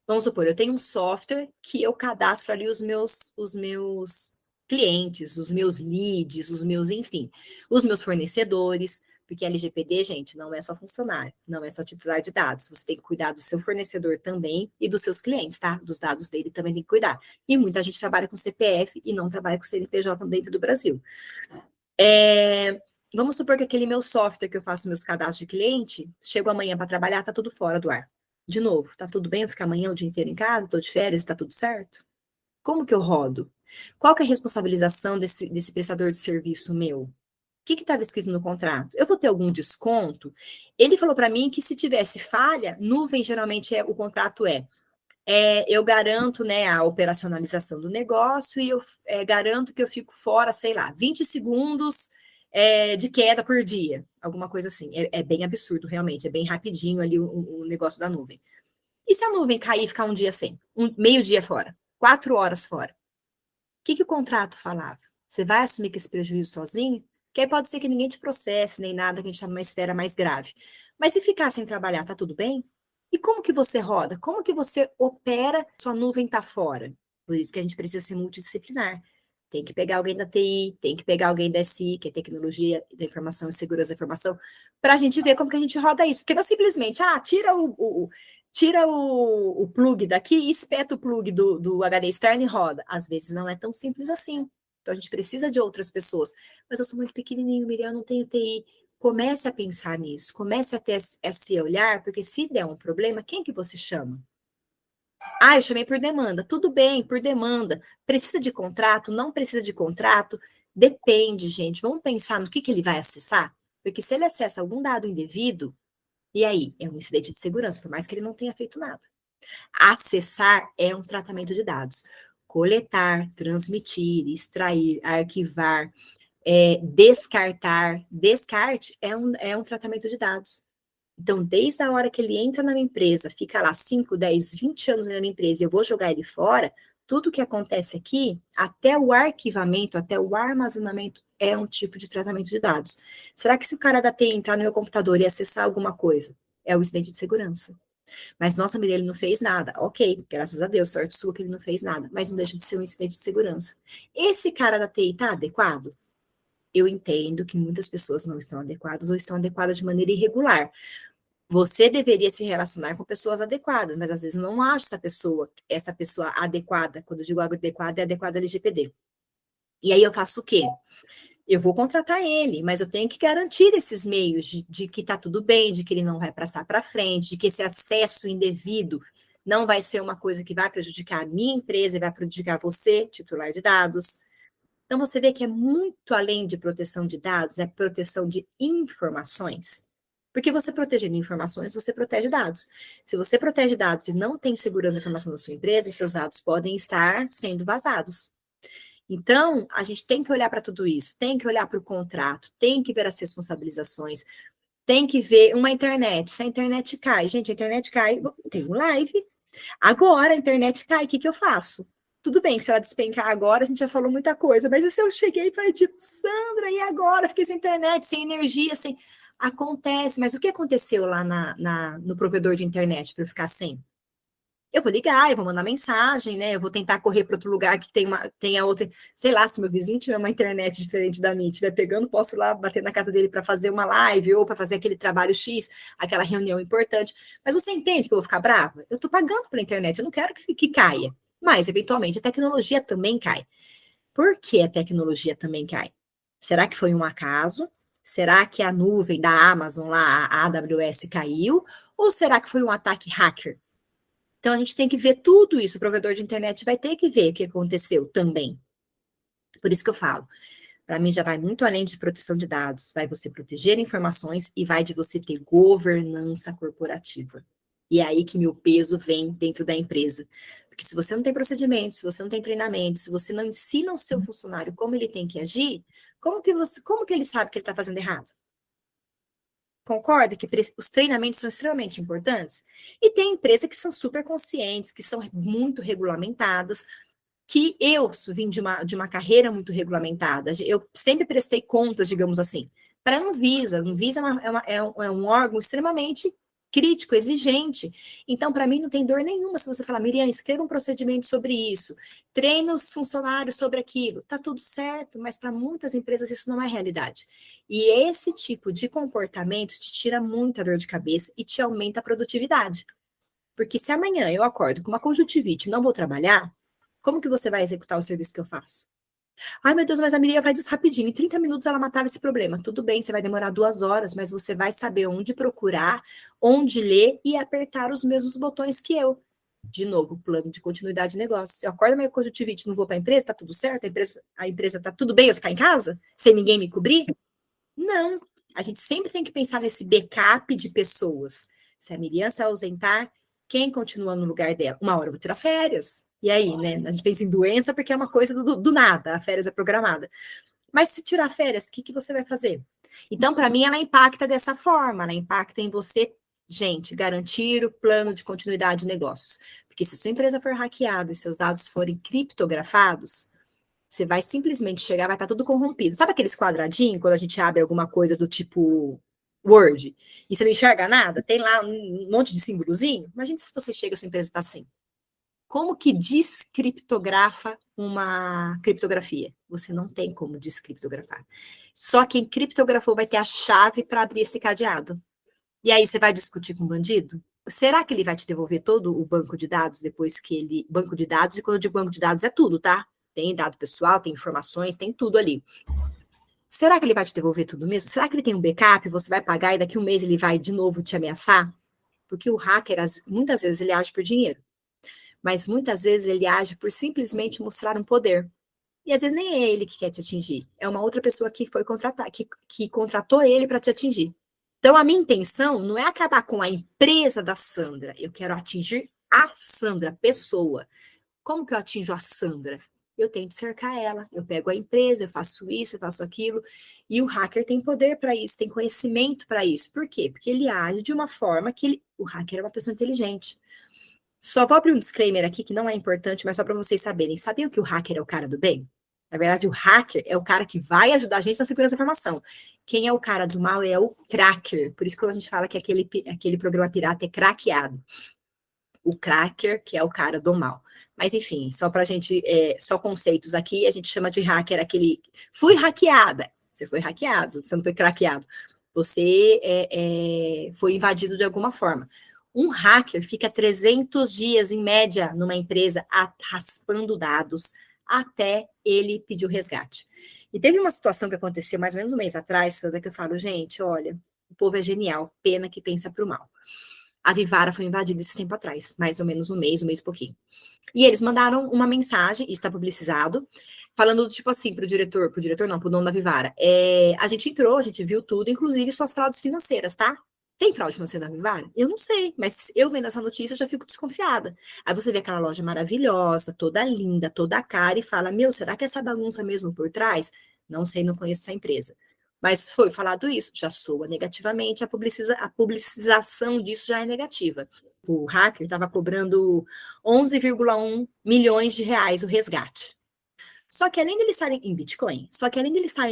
Vamos supor, eu tenho um software que eu cadastro ali os meus clientes, os meus leads, enfim, os meus fornecedores, porque LGPD, gente, não é só funcionário, não é só titular de dados, você tem que cuidar do seu fornecedor também e dos seus clientes, tá? Dos dados dele também tem que cuidar. E muita gente trabalha com CPF e não trabalha com CNPJ dentro do Brasil. Vamos supor que aquele meu software que eu faço meus cadastros de cliente, chego amanhã para trabalhar, tá tudo fora do ar. De novo, tá tudo bem eu ficar amanhã o dia inteiro em casa, tô de férias, tá tudo certo? Como que eu rodo? Qual que é a responsabilização desse prestador de serviço meu? O que estava escrito no contrato? Eu vou ter algum desconto? Ele falou para mim que se tivesse falha, nuvem geralmente o contrato eu garanto, né, a operacionalização do negócio e eu garanto que eu fico fora, sei lá, 20 segundos de queda por dia, alguma coisa assim. É bem absurdo, realmente, é bem rapidinho ali o negócio da nuvem. E se a nuvem cair e ficar um dia sem? Meio dia fora? 4 horas fora? O que o contrato falava? Você vai assumir que esse prejuízo sozinho? Que aí pode ser que ninguém te processe, nem nada, que a gente está numa esfera mais grave. Mas se ficar sem trabalhar, tá tudo bem? E como que você roda? Como que você opera? Sua nuvem tá fora. Por isso que a gente precisa ser multidisciplinar. Tem que pegar alguém da TI, tem que pegar alguém da SI, que é Tecnologia da Informação e Segurança da Informação, para a gente ver como que a gente roda isso. Porque não é simplesmente, tira o plug daqui e espeta o plug do HD externo e roda. Às vezes não é tão simples assim. Então a gente precisa de outras pessoas. Mas eu sou muito pequenininho, Miriam, eu não tenho TI. Comece a pensar nisso, comece a ter esse olhar, porque se der um problema, quem que você chama? Eu chamei por demanda. Tudo bem, por demanda. Precisa de contrato? Não precisa de contrato? Depende, gente. Vamos pensar no que ele vai acessar? Porque se ele acessa algum dado indevido, e aí? É um incidente de segurança, por mais que ele não tenha feito nada. Acessar é um tratamento de dados. Coletar, transmitir, extrair, arquivar, descartar. Descarte é um tratamento de dados. Então, desde a hora que ele entra na minha empresa, fica lá 5, 10, 20 anos na minha empresa e eu vou jogar ele fora, tudo que acontece aqui, até o arquivamento, até o armazenamento, é um tipo de tratamento de dados. Será que se o cara da TI entrar no meu computador e acessar alguma coisa, é um incidente de segurança? Mas, nossa, Miriam, ele não fez nada. Ok, graças a Deus, sorte sua que ele não fez nada, mas não deixa de ser um incidente de segurança. Esse cara da TI está adequado? Eu entendo que muitas pessoas não estão adequadas ou estão adequadas de maneira irregular. Você deveria se relacionar com pessoas adequadas, mas às vezes não acho essa pessoa adequada. Quando eu digo adequada, é adequada LGPD. E aí eu faço o quê? Eu vou contratar ele, mas eu tenho que garantir esses meios de que está tudo bem, de que ele não vai passar para frente, de que esse acesso indevido não vai ser uma coisa que vai prejudicar a minha empresa e vai prejudicar você, titular de dados. Então, você vê que é muito além de proteção de dados, é proteção de informações. Porque você protegendo informações, você protege dados. Se você protege dados e não tem segurança da informação da sua empresa, os seus dados podem estar sendo vazados. Então, a gente tem que olhar para tudo isso, tem que olhar para o contrato, tem que ver as responsabilizações, tem que ver uma internet. Se a internet cai, gente, a internet cai, tem um live. Agora a internet cai, o que eu faço? Tudo bem que se ela despencar agora, a gente já falou muita coisa, mas e se eu cheguei e falei, tipo, Sandra, e agora? Fiquei sem internet, sem energia, sem. Acontece, mas o que aconteceu lá no provedor de internet para eu ficar sem? Eu vou ligar, eu vou mandar mensagem, né? Eu vou tentar correr para outro lugar que tenha outra. Sei lá, se meu vizinho tiver uma internet diferente da minha, estiver pegando, posso ir lá bater na casa dele para fazer uma live ou para fazer aquele trabalho X, aquela reunião importante. Mas você entende que eu vou ficar brava? Eu estou pagando pela internet, eu não quero que caia. Mas, eventualmente, a tecnologia também cai. Por que a tecnologia também cai? Será que foi um acaso? Será que a nuvem da Amazon lá, a AWS, caiu? Ou será que foi um ataque hacker? Então, a gente tem que ver tudo isso. O provedor de internet vai ter que ver o que aconteceu também. Por isso que eu falo, para mim já vai muito além de proteção de dados, vai você proteger informações e vai de você ter governança corporativa. E é aí que meu peso vem dentro da empresa. Porque se você não tem procedimento, se você não tem treinamento, se você não ensina o seu funcionário como ele tem que agir, como que ele sabe que ele está fazendo errado? Concorda que os treinamentos são extremamente importantes? E tem empresas que são super conscientes, que são muito regulamentadas, que eu vim de uma carreira muito regulamentada. Eu sempre prestei contas, digamos assim, para a Anvisa. A Anvisa é um órgão extremamente crítico, exigente. Então, para mim, não tem dor nenhuma se você falar, Miriam, escreva um procedimento sobre isso, treine os funcionários sobre aquilo. Tá tudo certo, mas para muitas empresas isso não é realidade. E esse tipo de comportamento te tira muita dor de cabeça e te aumenta a produtividade. Porque se amanhã eu acordo com uma conjuntivite e não vou trabalhar, como que você vai executar o serviço que eu faço? Ai, meu Deus, mas a Miriam faz isso rapidinho. Em 30 minutos ela matava esse problema. Tudo bem, você vai demorar 2 horas, mas você vai saber onde procurar, onde ler e apertar os mesmos botões que eu. De novo, plano de continuidade de negócio. Se eu acordo meio conjuntivite e não vou para a empresa, tá tudo certo? A empresa tá tudo bem eu ficar em casa? Sem ninguém me cobrir? Não. A gente sempre tem que pensar nesse backup de pessoas. Se a Miriam se ausentar, quem continua no lugar dela? Uma hora eu vou tirar férias. E aí, né? A gente pensa em doença porque é uma coisa do nada, a férias é programada. Mas se tirar férias, o que você vai fazer? Então, para mim, ela impacta dessa forma, ela impacta em você, gente, garantir o plano de continuidade de negócios. Porque se sua empresa for hackeada e seus dados forem criptografados, você vai simplesmente chegar, vai estar tudo corrompido. Sabe aqueles quadradinhos, quando a gente abre alguma coisa do tipo Word, e você não enxerga nada? Tem lá um monte de símbolozinho? Imagina se você chega e sua empresa está assim. Como que descriptografa uma criptografia? Você não tem como descriptografar. Só quem criptografou vai ter a chave para abrir esse cadeado. E aí você vai discutir com o bandido? Será que ele vai te devolver todo o banco de dados depois que ele... Banco de dados, e quando eu digo banco de dados é tudo, tá? Tem dado pessoal, tem informações, tem tudo ali. Será que ele vai te devolver tudo mesmo? Será que ele tem um backup? Você vai pagar e daqui um mês ele vai de novo te ameaçar? Porque o hacker, muitas vezes, ele age por dinheiro. Mas muitas vezes ele age por simplesmente mostrar um poder. E às vezes nem é ele que quer te atingir. É uma outra pessoa que foi contratar, que contratou ele para te atingir. Então, a minha intenção não é acabar com a empresa da Sandra. Eu quero atingir a Sandra, pessoa. Como que eu atinjo a Sandra? Eu tento cercar ela, eu pego a empresa, eu faço isso, eu faço aquilo, e o hacker tem poder para isso, tem conhecimento para isso. Por quê? Porque ele age de uma forma que o hacker é uma pessoa inteligente. Só vou abrir um disclaimer aqui que não é importante, mas só para vocês saberem. Sabiam que o hacker é o cara do bem? Na verdade, o hacker é o cara que vai ajudar a gente na segurança da informação. Quem é o cara do mal é o cracker. Por isso que a gente fala que aquele programa pirata é craqueado. O cracker, que é o cara do mal. Mas, enfim, só para a gente, só conceitos aqui, a gente chama de hacker aquele... Fui hackeada. Você foi hackeado, você não foi craqueado. Você foi invadido de alguma forma. Um hacker fica 300 dias, em média, numa empresa, raspando dados, até ele pedir o resgate. E teve uma situação que aconteceu mais ou menos um mês atrás, Sandra, que eu falo, gente, olha, o povo é genial, pena que pensa para o mal. A Vivara foi invadida esse tempo atrás, mais ou menos um mês e pouquinho. E eles mandaram uma mensagem, isso está publicizado, falando tipo assim pro diretor não, pro dono da Vivara. A gente entrou, a gente viu tudo, inclusive suas fraudes financeiras, tá? Tem fraude financeira na Vivara? Eu não sei, mas eu vendo essa notícia eu já fico desconfiada. Aí você vê aquela loja maravilhosa, toda linda, toda cara, e fala, meu, será que essa bagunça mesmo por trás? Não sei, não conheço essa empresa. Mas foi falado isso, já soa negativamente, a publicização disso já é negativa. O hacker estava cobrando 11,1 milhões de reais o resgate. Só que além de eles estarem em Bitcoin,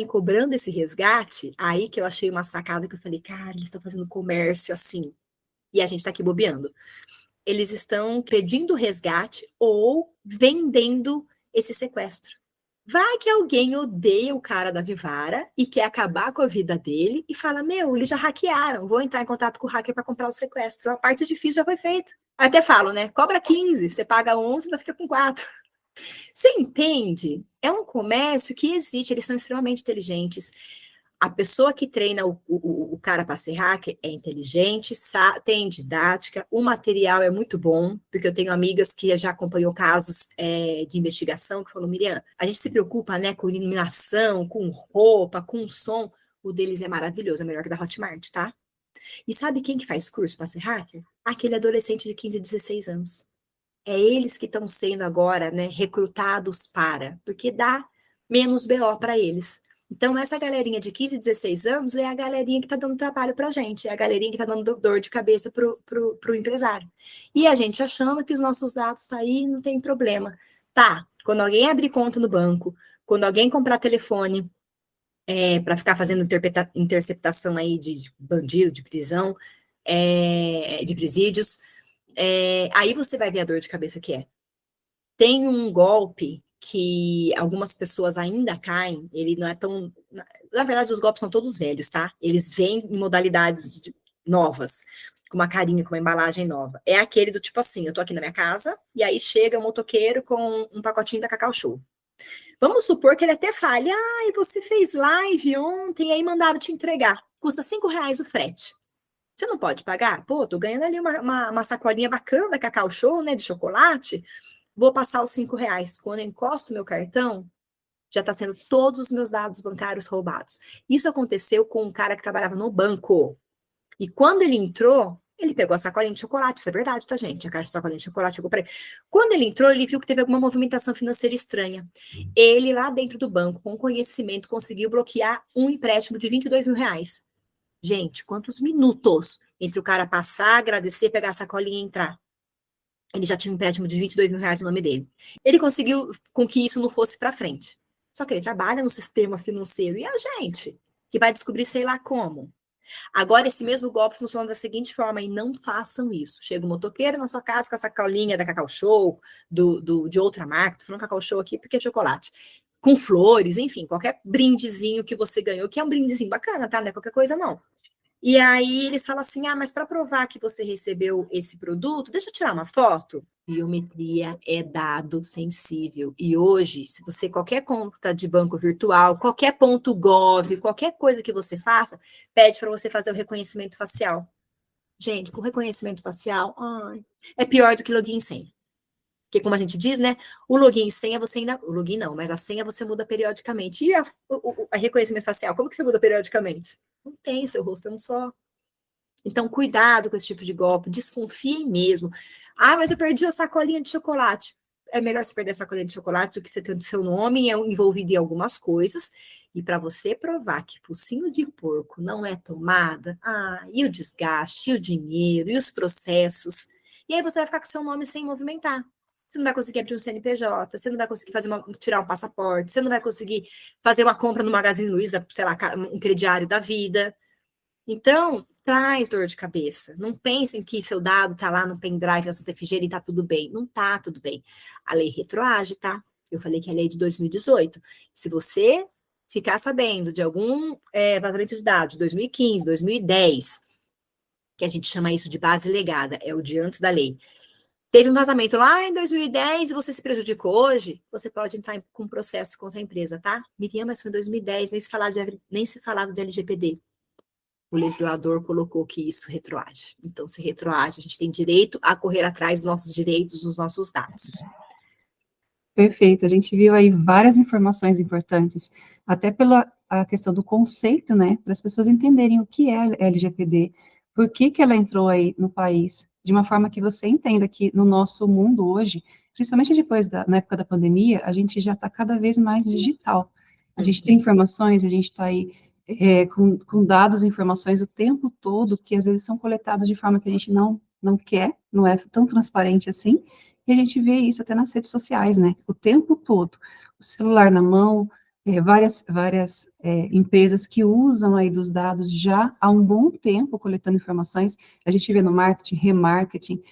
cobrando esse resgate, aí que eu achei uma sacada que eu falei, cara, eles estão fazendo comércio assim, e a gente está aqui bobeando. Eles estão pedindo resgate ou vendendo esse sequestro. Vai que alguém odeia o cara da Vivara e quer acabar com a vida dele e fala, meu, eles já hackearam, vou entrar em contato com o hacker para comprar o sequestro. A parte difícil já foi feita. Até falo, né? Cobra 15, você paga 11, ainda fica com 4. Você entende? É um comércio que existe, eles são extremamente inteligentes. A pessoa que treina o cara para ser hacker é inteligente, tem didática, o material é muito bom, porque eu tenho amigas que já acompanhou casos de investigação que falou, Miriam, a gente se preocupa, né, com iluminação, com roupa, com som, o deles é maravilhoso, é melhor que da Hotmart, tá? E sabe quem que faz curso para ser hacker? Aquele adolescente de 15, 16 anos. É eles que estão sendo agora, né, recrutados porque dá menos BO para eles. Então, essa galerinha de 15, 16 anos é a galerinha que está dando trabalho para a gente, é a galerinha que está dando dor de cabeça para o empresário. E a gente achando que os nossos dados estão aí, não tem problema. Tá, quando alguém abrir conta no banco, quando alguém comprar telefone para ficar fazendo interceptação aí de bandido, de prisão, de presídios, aí você vai ver a dor de cabeça que é. Tem um golpe que algumas pessoas ainda caem, ele não é tão... Na verdade, os golpes são todos velhos, tá? Eles vêm em modalidades novas, com uma carinha, com uma embalagem nova. É aquele do tipo assim, eu tô aqui na minha casa, e aí chega um motoqueiro com um pacotinho da Cacau Show. Vamos supor que ele até fale, você fez live ontem, e aí mandaram te entregar. Custa R$5 o frete. Você não pode pagar? Pô, tô ganhando ali uma sacolinha bacana da Cacau Show, né, de chocolate. Vou passar os R$5. Quando eu encosto meu cartão, já está sendo todos os meus dados bancários roubados. Isso aconteceu com um cara que trabalhava no banco. E quando ele entrou, ele pegou a sacolinha de chocolate. Isso é verdade, tá, gente? A caixa de sacolinha de chocolate chegou para ele. Quando ele entrou, ele viu que teve alguma movimentação financeira estranha. Ele, lá dentro do banco, com conhecimento, conseguiu bloquear um empréstimo de R$22 mil. Gente, quantos minutos entre o cara passar, agradecer, pegar a sacolinha e entrar? Ele já tinha um empréstimo de R$22 mil no nome dele. Ele conseguiu com que isso não fosse para frente. Só que ele trabalha no sistema financeiro. E a gente? Que vai descobrir sei lá como. Agora, esse mesmo golpe funciona da seguinte forma, e não façam isso. Chega um motoqueiro na sua casa com a sacolinha da Cacau Show, de outra marca, tô falando Cacau Show aqui porque é chocolate, com flores, enfim, qualquer brindezinho que você ganhou, que é um brindezinho bacana, tá? Não é qualquer coisa, não. E aí eles falam assim, mas para provar que você recebeu esse produto, deixa eu tirar uma foto. Biometria é dado sensível. E hoje, se você, qualquer conta de banco virtual, qualquer ponto .gov, qualquer coisa que você faça, pede para você fazer o reconhecimento facial. Gente, com reconhecimento facial, é pior do que login e senha. Porque, como a gente diz, né? O login e senha você ainda... O login não, mas a senha você muda periodicamente. E a reconhecimento facial, como que você muda periodicamente? Não tem, seu rosto é um só. Então, cuidado com esse tipo de golpe, desconfie mesmo. Mas eu perdi a sacolinha de chocolate. É melhor você perder a sacolinha de chocolate do que você ter o seu nome envolvido em algumas coisas. E para você provar que focinho de porco não é tomada, e o desgaste, e o dinheiro, e os processos. E aí você vai ficar com seu nome sem movimentar. Você não vai conseguir abrir um CNPJ, você não vai conseguir tirar um passaporte, você não vai conseguir fazer uma compra no Magazine Luiza, sei lá, um crediário da vida. Então, traz dor de cabeça. Não pensem que seu dado está lá no pendrive da Santa Efigênia e está tudo bem. Não está tudo bem. A lei retroage, tá? Eu falei que é a lei de 2018. Se você ficar sabendo de algum vazamento de dados de 2015, 2010, que a gente chama isso de base legada, é o de antes da lei, teve um vazamento lá em 2010 e você se prejudicou hoje, você pode entrar com processo contra a empresa, tá? Miriam, mas foi em 2010, nem se falava de LGPD. O legislador colocou que isso retroage. Então, se retroage, a gente tem direito a correr atrás dos nossos direitos, dos nossos dados. Perfeito, a gente viu aí várias informações importantes, até pela a questão do conceito, né, para as pessoas entenderem o que é a LGPD, por que ela entrou aí no país, de uma forma que você entenda que no nosso mundo hoje, principalmente depois na época da pandemia, a gente já está cada vez mais digital. A gente tem informações, a gente está aí com dados e informações o tempo todo, que às vezes são coletados de forma que a gente não quer, não é tão transparente assim, e a gente vê isso até nas redes sociais, né? O tempo todo. O celular na mão, várias empresas que usam aí dos dados já há um bom tempo coletando informações. A gente vê no marketing, remarketing,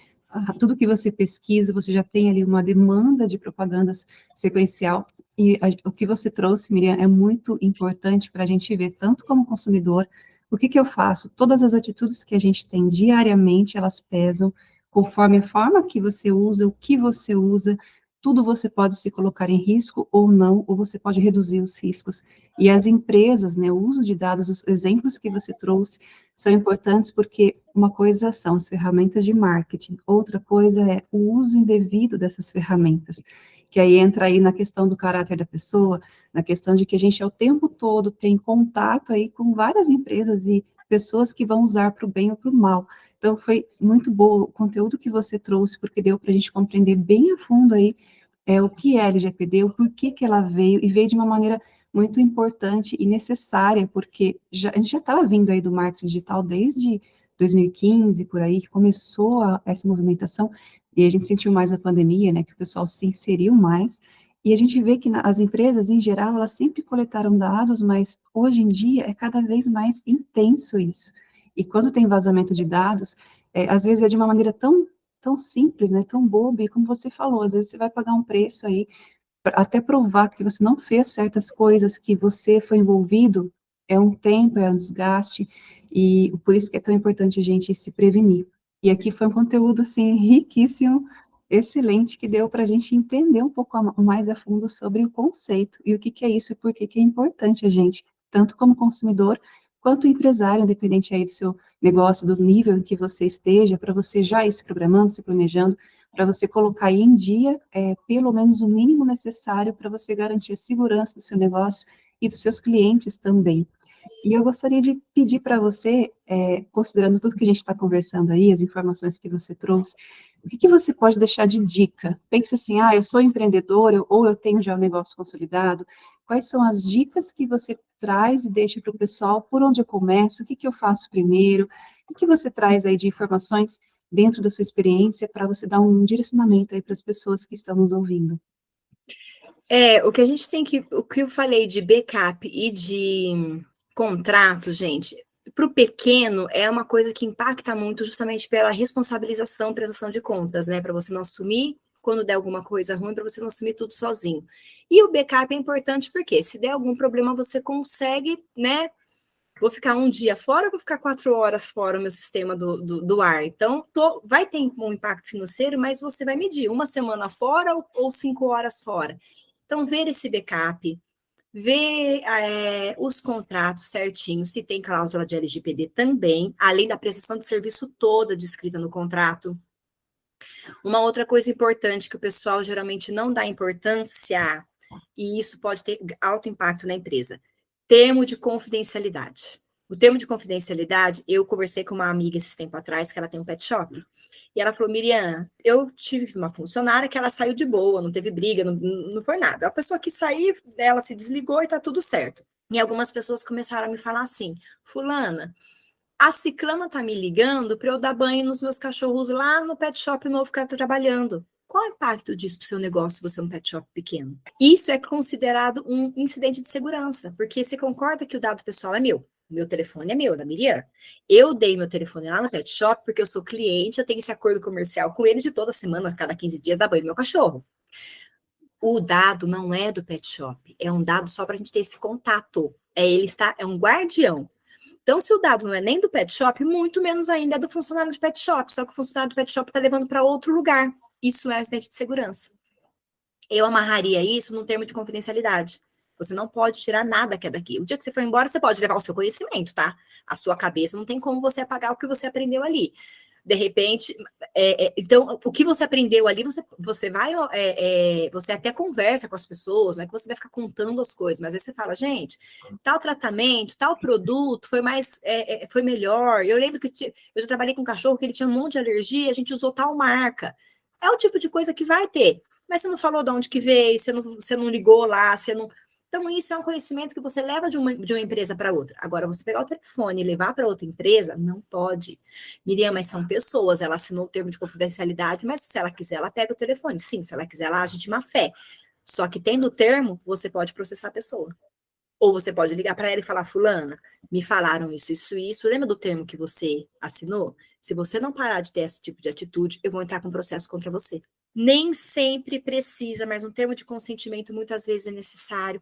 tudo que você pesquisa, você já tem ali uma demanda de propagandas sequencial. E o que você trouxe, Miriam, é muito importante para a gente ver, tanto como consumidor, o que eu faço? Todas as atitudes que a gente tem diariamente, elas pesam, conforme a forma que você usa, o que você usa, tudo você pode se colocar em risco ou não, ou você pode reduzir os riscos. E as empresas, né, o uso de dados, os exemplos que você trouxe, são importantes porque uma coisa são as ferramentas de marketing, outra coisa é o uso indevido dessas ferramentas, que aí entra aí na questão do caráter da pessoa, na questão de que a gente, ao tempo todo, tem contato aí com várias empresas e pessoas que vão usar para o bem ou para o mal. Então, foi muito bom o conteúdo que você trouxe, porque deu para a gente compreender bem a fundo aí o que é a LGPD, o porquê que ela veio, e veio de uma maneira muito importante e necessária, porque a gente já estava vindo aí do marketing digital desde 2015, por aí, que começou essa movimentação, e a gente sentiu mais a pandemia, né, que o pessoal se inseriu mais, e a gente vê que as empresas, em geral, elas sempre coletaram dados, mas hoje em dia é cada vez mais intenso isso. E quando tem vazamento de dados, às vezes é de uma maneira tão simples, né, tão boba, e como você falou, às vezes você vai pagar um preço aí, até provar que você não fez certas coisas, que você foi envolvido, é um tempo, é um desgaste, e por isso que é tão importante a gente se prevenir. E aqui foi um conteúdo, assim, riquíssimo, excelente, que deu para a gente entender um pouco mais a fundo sobre o conceito, e o que que é isso, e por que que é importante a gente, tanto como consumidor, quanto empresário, independente aí do seu negócio, do nível em que você esteja, para você já ir se programando, se planejando, para você colocar aí em dia, pelo menos o mínimo necessário para você garantir a segurança do seu negócio e dos seus clientes também. E eu gostaria de pedir para você, considerando tudo que a gente está conversando aí, as informações que você trouxe, o que que você pode deixar de dica? Pense assim, eu sou empreendedor, ou eu tenho já um negócio consolidado. Quais são as dicas que você traz e deixa para o pessoal? Por onde eu começo? O que que eu faço primeiro? O que que você traz aí de informações dentro da sua experiência para você dar um direcionamento aí para as pessoas que estão nos ouvindo? O que a gente tem que, o que eu falei de backup e de contrato, gente, para o pequeno é uma coisa que impacta muito justamente pela responsabilização, prestação de contas, né? Para você não assumir quando der alguma coisa ruim, para você não assumir tudo sozinho. E o backup é importante porque se der algum problema, você consegue, né? Vou ficar um dia fora, vou ficar 4 horas fora o meu sistema do ar. Então, vai ter um impacto financeiro, mas você vai medir 1 semana fora ou 5 horas fora. Então, ver esse backup, ver os contratos certinho, se tem cláusula de LGPD também, além da prestação de serviço toda descrita no contrato. Uma outra coisa importante que o pessoal geralmente não dá importância, e isso pode ter alto impacto na empresa, termo de confidencialidade. O termo de confidencialidade, eu conversei com uma amiga esses tempos atrás, que ela tem um pet shop, e ela falou, Miriam, eu tive uma funcionária que ela saiu de boa, não teve briga, não foi nada. A pessoa que saiu, ela se desligou e tá tudo certo. E algumas pessoas começaram a me falar assim, fulana, a ciclana tá me ligando para eu dar banho nos meus cachorros lá no pet shop novo que ela tá trabalhando. Qual é o impacto disso para o seu negócio se você é um pet shop pequeno? Isso é considerado um incidente de segurança, porque você concorda que o dado pessoal é meu. Meu telefone é meu, da Miriam. Eu dei meu telefone lá no pet shop porque eu sou cliente, eu tenho esse acordo comercial com eles de toda semana, cada 15 dias, dar banho no meu cachorro. O dado não é do pet shop, é um dado só para a gente ter esse contato. É um guardião. Então, se o dado não é nem do pet shop, muito menos ainda é do funcionário do pet shop, só que o funcionário do pet shop está levando para outro lugar. Isso é acidente de segurança. Eu amarraria isso num termo de confidencialidade. Você não pode tirar nada que é daqui. O dia que você for embora, você pode levar o seu conhecimento, tá? A sua cabeça não tem como você apagar o que você aprendeu ali. De repente, então, o que você aprendeu ali, você vai, você até conversa com as pessoas, não é que você vai ficar contando as coisas, mas aí você fala, gente, tal tratamento, tal produto foi melhor. Eu lembro que eu já trabalhei com um cachorro que ele tinha um monte de alergia, a gente usou tal marca. É o tipo de coisa que vai ter, mas você não falou de onde que veio, você não ligou lá, você não. Então, isso é um conhecimento que você leva de uma empresa para outra. Agora, você pegar o telefone e levar para outra empresa, não pode. Miriam, mas são pessoas, ela assinou o termo de confidencialidade, mas se ela quiser, ela pega o telefone. Sim, se ela quiser, ela age de má fé. Só que tendo o termo, você pode processar a pessoa. Ou você pode ligar para ela e falar, fulana, me falaram isso, isso, isso. Lembra do termo que você assinou? Se você não parar de ter esse tipo de atitude, eu vou entrar com processo contra você. Nem sempre precisa, mas um termo de consentimento muitas vezes é necessário.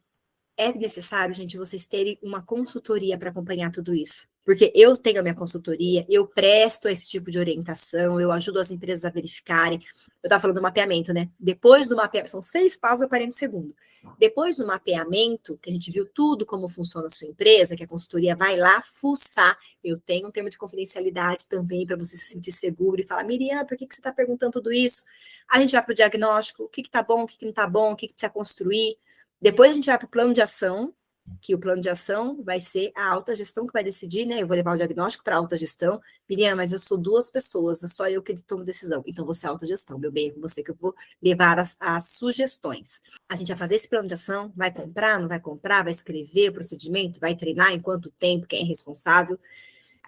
É necessário, gente, vocês terem uma consultoria para acompanhar tudo isso. Porque eu tenho a minha consultoria, eu presto esse tipo de orientação, eu ajudo as empresas a verificarem. Eu estava falando do mapeamento, né? Depois do mapeamento, são 6 passos, eu parei no segundo. Depois do mapeamento, que a gente viu tudo como funciona a sua empresa, que a consultoria vai lá fuçar, eu tenho um termo de confidencialidade também para você se sentir seguro e falar, Miriam, por que você está perguntando tudo isso? A gente vai para o diagnóstico, o que está bom, o que não está bom, o que precisa construir. Depois a gente vai para o plano de ação, que o plano de ação vai ser a alta gestão que vai decidir, né? Eu vou levar o diagnóstico para a alta gestão. Miriam, mas eu sou 2 pessoas, é só eu que tomo decisão. Então, você é alta gestão, meu bem, é com você que eu vou levar as sugestões. A gente vai fazer esse plano de ação, vai comprar, não vai comprar, vai escrever o procedimento, vai treinar em quanto tempo, quem é responsável.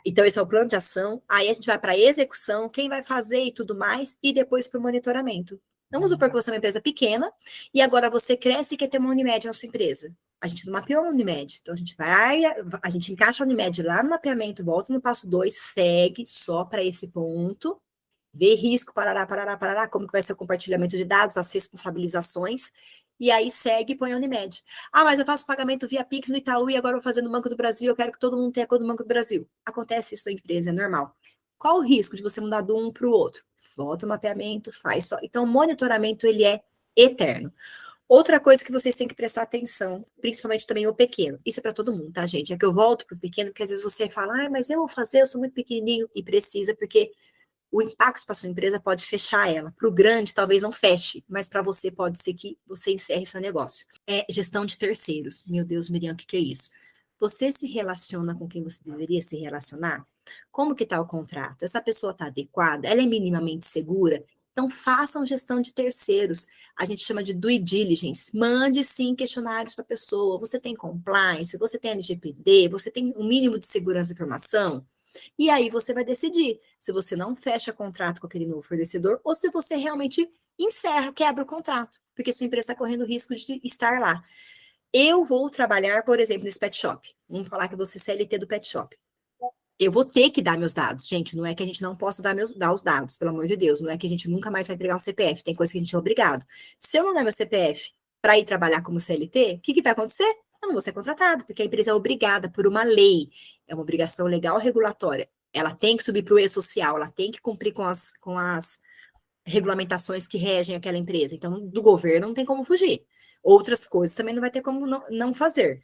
Então, esse é o plano de ação. Aí a gente vai para a execução, quem vai fazer e tudo mais, e depois para o monitoramento. Vamos supor que você é uma empresa pequena e agora você cresce e quer ter uma Unimed na sua empresa. A gente não mapeou a Unimed. Então, a gente encaixa a Unimed lá no mapeamento, volta no passo 2, segue só para esse ponto, vê risco, parará, como que vai ser o compartilhamento de dados, as responsabilizações, e aí segue e põe a Unimed. Ah, mas eu faço pagamento via Pix no Itaú e agora eu vou fazer no Banco do Brasil, eu quero que todo mundo tenha conta no Banco do Brasil. Acontece isso na empresa, é normal. Qual o risco de você mudar de um para o outro? Volta o mapeamento, faz só. Então, o monitoramento, ele é eterno. Outra coisa que vocês têm que prestar atenção, principalmente também o pequeno. Isso é para todo mundo, tá, gente? É que eu volto para o pequeno, porque às vezes você fala, ah, mas eu vou fazer, eu sou muito pequenininho, e precisa, porque o impacto para sua empresa pode fechar ela. Para o grande, talvez não feche, mas para você pode ser que você encerre seu negócio. É gestão de terceiros. Meu Deus, Miriam, o que é isso? Você se relaciona com quem você deveria se relacionar? Como que está o contrato? Essa pessoa está adequada? Ela é minimamente segura? Então, façam gestão de terceiros. A gente chama de due diligence. Mande, sim, questionários para a pessoa. Você tem compliance? Você tem LGPD? Você tem um mínimo de segurança de informação? E aí você vai decidir se você não fecha contrato com aquele novo fornecedor ou se você realmente encerra, quebra o contrato, porque sua empresa está correndo risco de estar lá. Eu vou trabalhar, por exemplo, nesse pet shop. Vamos falar que eu vou ser CLT do pet shop. Eu vou ter que dar meus dados, gente. Não é que a gente não possa dar os dados, pelo amor de Deus. Não é que a gente nunca mais vai entregar um CPF. Tem coisa que a gente é obrigado. Se eu não der meu CPF para ir trabalhar como CLT, o que vai acontecer? Eu não vou ser contratado, porque a empresa é obrigada por uma lei. É uma obrigação legal regulatória. Ela tem que subir para o e-social, ela tem que cumprir com as regulamentações que regem aquela empresa. Então, do governo não tem como fugir. Outras coisas também não vai ter como não fazer.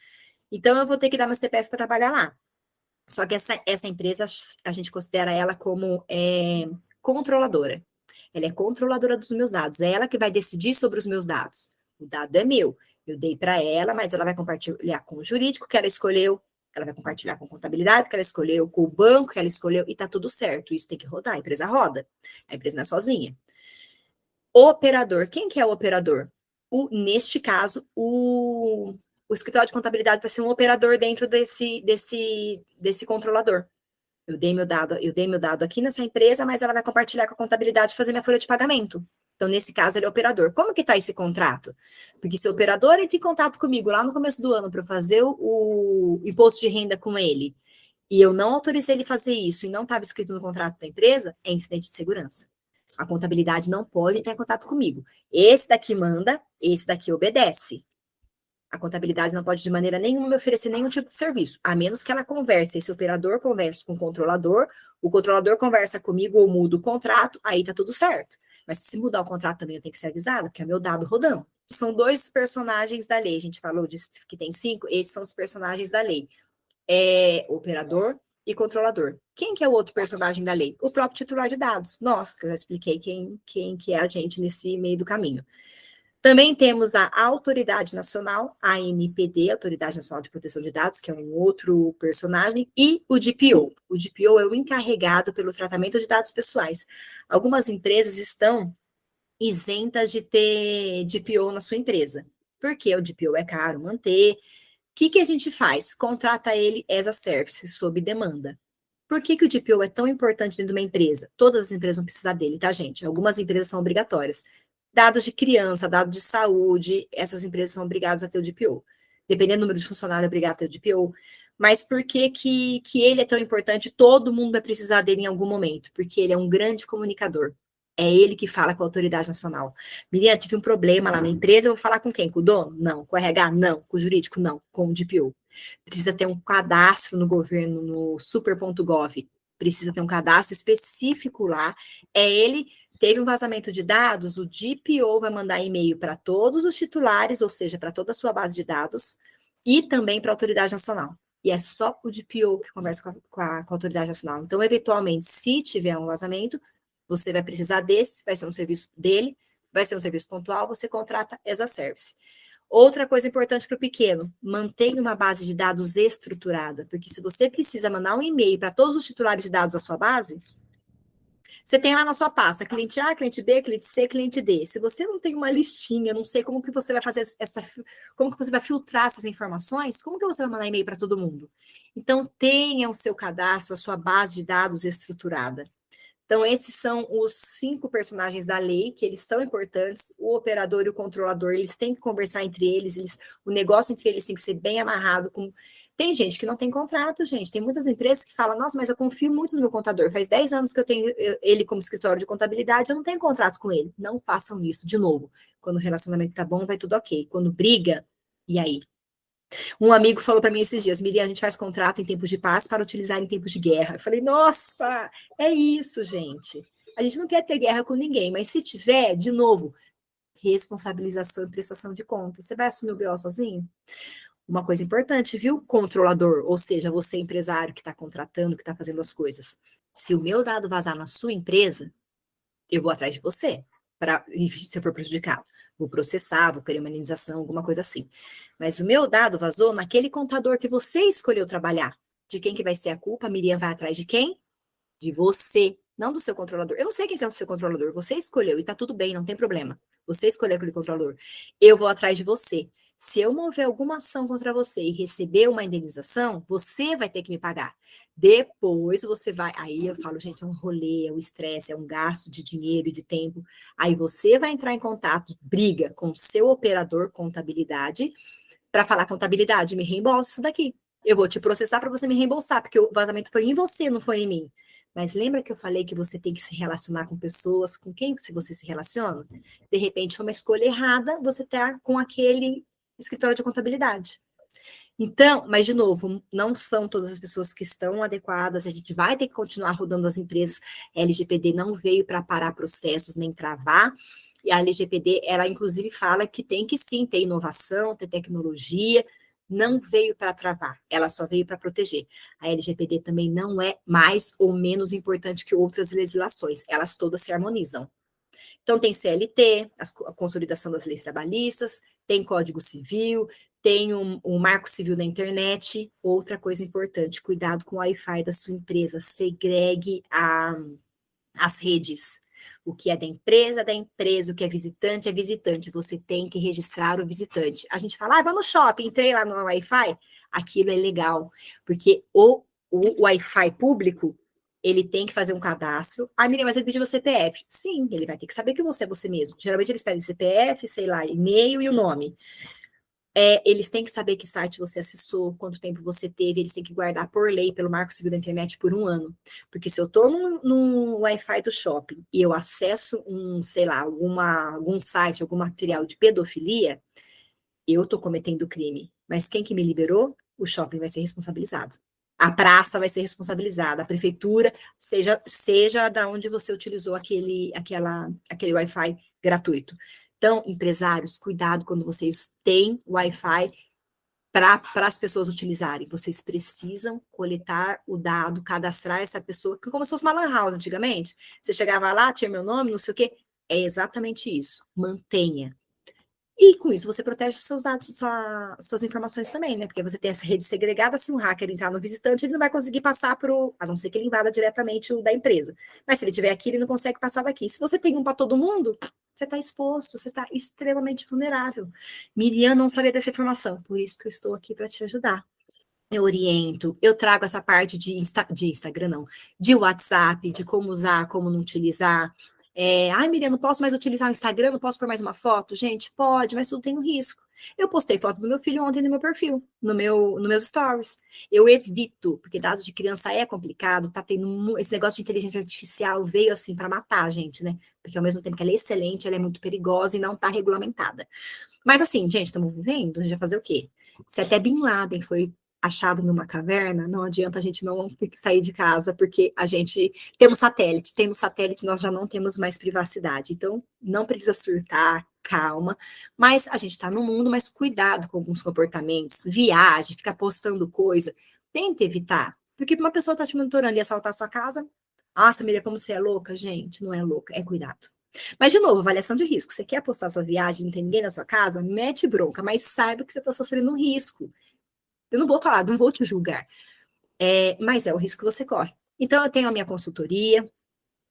Então, eu vou ter que dar meu CPF para trabalhar lá. Só que essa empresa, a gente considera ela como controladora. Ela é controladora dos meus dados. É ela que vai decidir sobre os meus dados. O dado é meu. Eu dei para ela, mas ela vai compartilhar com o jurídico que ela escolheu. Ela vai compartilhar com a contabilidade que ela escolheu, com o banco que ela escolheu, e tá tudo certo. Isso tem que rodar. A empresa roda. A empresa não é sozinha. Operador. Quem que é o operador? Neste caso, o escritório de contabilidade vai ser um operador dentro desse controlador. Eu dei meu dado aqui nessa empresa, mas ela vai compartilhar com a contabilidade e fazer minha folha de pagamento. Então, nesse caso, ele é operador. Como que está esse contrato? Porque se o operador entra em contato comigo lá no começo do ano para fazer o imposto de renda com ele, e eu não autorizei ele fazer isso e não estava escrito no contrato da empresa, é incidente de segurança. A contabilidade não pode entrar em contato comigo. Esse daqui manda, esse daqui obedece. A contabilidade não pode de maneira nenhuma me oferecer nenhum tipo de serviço, a menos que ela converse, esse operador converse com o controlador conversa comigo ou muda o contrato, aí tá tudo certo. Mas se mudar o contrato também eu tenho que ser avisado, porque é meu dado rodando. São 2 personagens da lei, a gente falou que tem 5, esses são os personagens da lei. Operador e controlador. Quem que é o outro personagem da lei? O próprio titular de dados. Nós, que eu já expliquei quem que é a gente nesse meio do caminho. Também temos a Autoridade Nacional, a ANPD, Autoridade Nacional de Proteção de Dados, que é um outro personagem, e o DPO. O DPO é o encarregado pelo tratamento de dados pessoais. Algumas empresas estão isentas de ter DPO na sua empresa, porque o DPO é caro manter. O que a gente faz? Contrata ele as a service, sob demanda. Por que o DPO é tão importante dentro de uma empresa? Todas as empresas vão precisar dele, tá, gente? Algumas empresas são obrigatórias. Dados de criança, dados de saúde, essas empresas são obrigadas a ter o DPO. Dependendo do número de funcionários, é obrigado a ter o DPO. Mas por que ele é tão importante? Todo mundo vai precisar dele em algum momento, porque ele é um grande comunicador. É ele que fala com a autoridade nacional. Miriam, tive um problema lá na empresa, eu vou falar com quem? Com o dono? Não. Com o RH? Não. Com o jurídico? Não. Com o DPO. Precisa ter um cadastro no governo, no super.gov. Precisa ter um cadastro específico lá. É ele, teve um vazamento de dados, o DPO vai mandar e-mail para todos os titulares, ou seja, para toda a sua base de dados, e também para a autoridade nacional. E é só o DPO que conversa com a autoridade nacional. Então, eventualmente, se tiver um vazamento, você vai precisar desse, vai ser um serviço dele, vai ser um serviço pontual, você contrata as a service. Outra coisa importante para o pequeno, mantenha uma base de dados estruturada, porque se você precisa mandar um e-mail para todos os titulares de dados da sua base, você tem lá na sua pasta, cliente A, cliente B, cliente C, cliente D. Se você não tem uma listinha, não sei como que você vai fazer como que você vai filtrar essas informações, como que você vai mandar e-mail para todo mundo? Então, tenha o seu cadastro, a sua base de dados estruturada. Então, esses são os 5 personagens da lei, que eles são importantes. O operador e o controlador, eles têm que conversar entre eles, o negócio entre eles tem que ser bem amarrado. Tem gente que não tem contrato, gente. Tem muitas empresas que falam, nossa, mas eu confio muito no meu contador. Faz 10 anos que eu tenho ele como escritório de contabilidade, eu não tenho contrato com ele. Não façam isso, de novo. Quando o relacionamento tá bom, vai tudo ok. Quando briga, e aí? Um amigo falou para mim esses dias, Miriam, a gente faz contrato em tempos de paz para utilizar em tempos de guerra. Eu falei, nossa, é isso, gente. A gente não quer ter guerra com ninguém, mas se tiver, de novo, responsabilização e prestação de contas. Você vai assumir o BO sozinho? Uma coisa importante, viu? Controlador, ou seja, você empresário que está contratando, que está fazendo as coisas. Se o meu dado vazar na sua empresa, eu vou atrás de você, se eu for prejudicado. Vou processar, vou querer uma indenização, alguma coisa assim. Mas o meu dado vazou naquele contador que você escolheu trabalhar. De quem que vai ser a culpa? A Miriam vai atrás de quem? De você, não do seu controlador. Eu não sei quem que é o seu controlador, você escolheu e tá tudo bem, não tem problema. Você escolheu aquele controlador. Eu vou atrás de você. Se eu mover alguma ação contra você e receber uma indenização, você vai ter que me pagar. Depois você vai. Aí eu falo, gente, é um rolê, é um estresse, é um gasto de dinheiro e de tempo. Aí você vai entrar em contato, briga com o seu operador contabilidade, para falar contabilidade, me reembolsa isso daqui. Eu vou te processar para você me reembolsar, porque o vazamento foi em você, não foi em mim. Mas lembra que eu falei que você tem que se relacionar com pessoas, com quem você se relaciona? De repente, foi uma escolha errada, você tá com aquele escritório de contabilidade. Então, mas de novo, não são todas as pessoas que estão adequadas, a gente vai ter que continuar rodando as empresas. A LGPD não veio para parar processos nem travar. E a LGPD, ela inclusive fala que tem que sim ter inovação, ter tecnologia, não veio para travar, ela só veio para proteger. A LGPD também não é mais ou menos importante que outras legislações, elas todas se harmonizam. Então, tem CLT, a consolidação das leis trabalhistas, tem Código Civil, tem um Marco Civil da Internet. Outra coisa importante, cuidado com o Wi-Fi da sua empresa, segregue as redes. O que é da empresa, o que é visitante. Você tem que registrar o visitante. A gente fala, vamos no shopping, entrei lá no Wi-Fi. Aquilo é legal, porque o Wi-Fi público, ele tem que fazer um cadastro. Ah, Miriam, mas ele pediu o CPF. Sim, ele vai ter que saber que você é você mesmo. Geralmente eles pedem CPF, sei lá, e-mail e o nome. Eles têm que saber que site você acessou, quanto tempo você teve, eles têm que guardar por lei, pelo Marco Civil da Internet, por 1 ano. Porque se eu estou no Wi-Fi do shopping e eu acesso sei lá, algum site, algum material de pedofilia, eu estou cometendo crime. Mas quem que me liberou? O shopping vai ser responsabilizado. A praça vai ser responsabilizada, a prefeitura, seja da onde você utilizou aquele Wi-Fi gratuito. Então, empresários, cuidado quando vocês têm Wi-Fi para as pessoas utilizarem. Vocês precisam coletar o dado, cadastrar essa pessoa, como se fosse uma lan house antigamente. Você chegava lá, tinha meu nome, não sei o quê. É exatamente isso. Mantenha. E com isso você protege os seus dados, suas informações também, né? Porque você tem essa rede segregada, se um hacker entrar no visitante, ele não vai conseguir passar a não ser que ele invada diretamente o da empresa. Mas se ele tiver aqui, ele não consegue passar daqui. Se você tem um para todo mundo, você está exposto, você está extremamente vulnerável. Miriam não sabia dessa informação, por isso que eu estou aqui para te ajudar. Eu oriento, eu trago essa parte de Instagram, não, de WhatsApp, de como usar, como não utilizar. Ai, Miriam, não posso mais utilizar o Instagram, não posso pôr mais uma foto? Gente, pode, mas tudo tem um risco. Eu postei foto do meu filho ontem no meu perfil, nos meus stories. Eu evito, porque dados de criança é complicado, tá tendo esse negócio de inteligência artificial veio assim para matar a gente, né? porque ao mesmo tempo que ela é excelente, ela é muito perigosa e não está regulamentada. Mas assim, gente, estamos vivendo, a gente vai fazer o quê? Se até Bin Laden foi achado numa caverna, não adianta a gente não sair de casa, porque a gente temos satélite, tendo satélite nós já não temos mais privacidade, então não precisa surtar, calma, mas a gente está no mundo, mas cuidado com alguns comportamentos, viagem, ficar postando coisa, tenta evitar, porque uma pessoa está te monitorando e assaltar a sua casa, nossa, Miriam, como você é louca, gente, não é louca, é cuidado. Mas, de novo, avaliação de risco. Você quer apostar sua viagem, não tem ninguém na sua casa? Mete bronca, mas saiba que você está sofrendo um risco. Eu não vou falar, não vou te julgar, mas é o risco que você corre. Então, eu tenho a minha consultoria,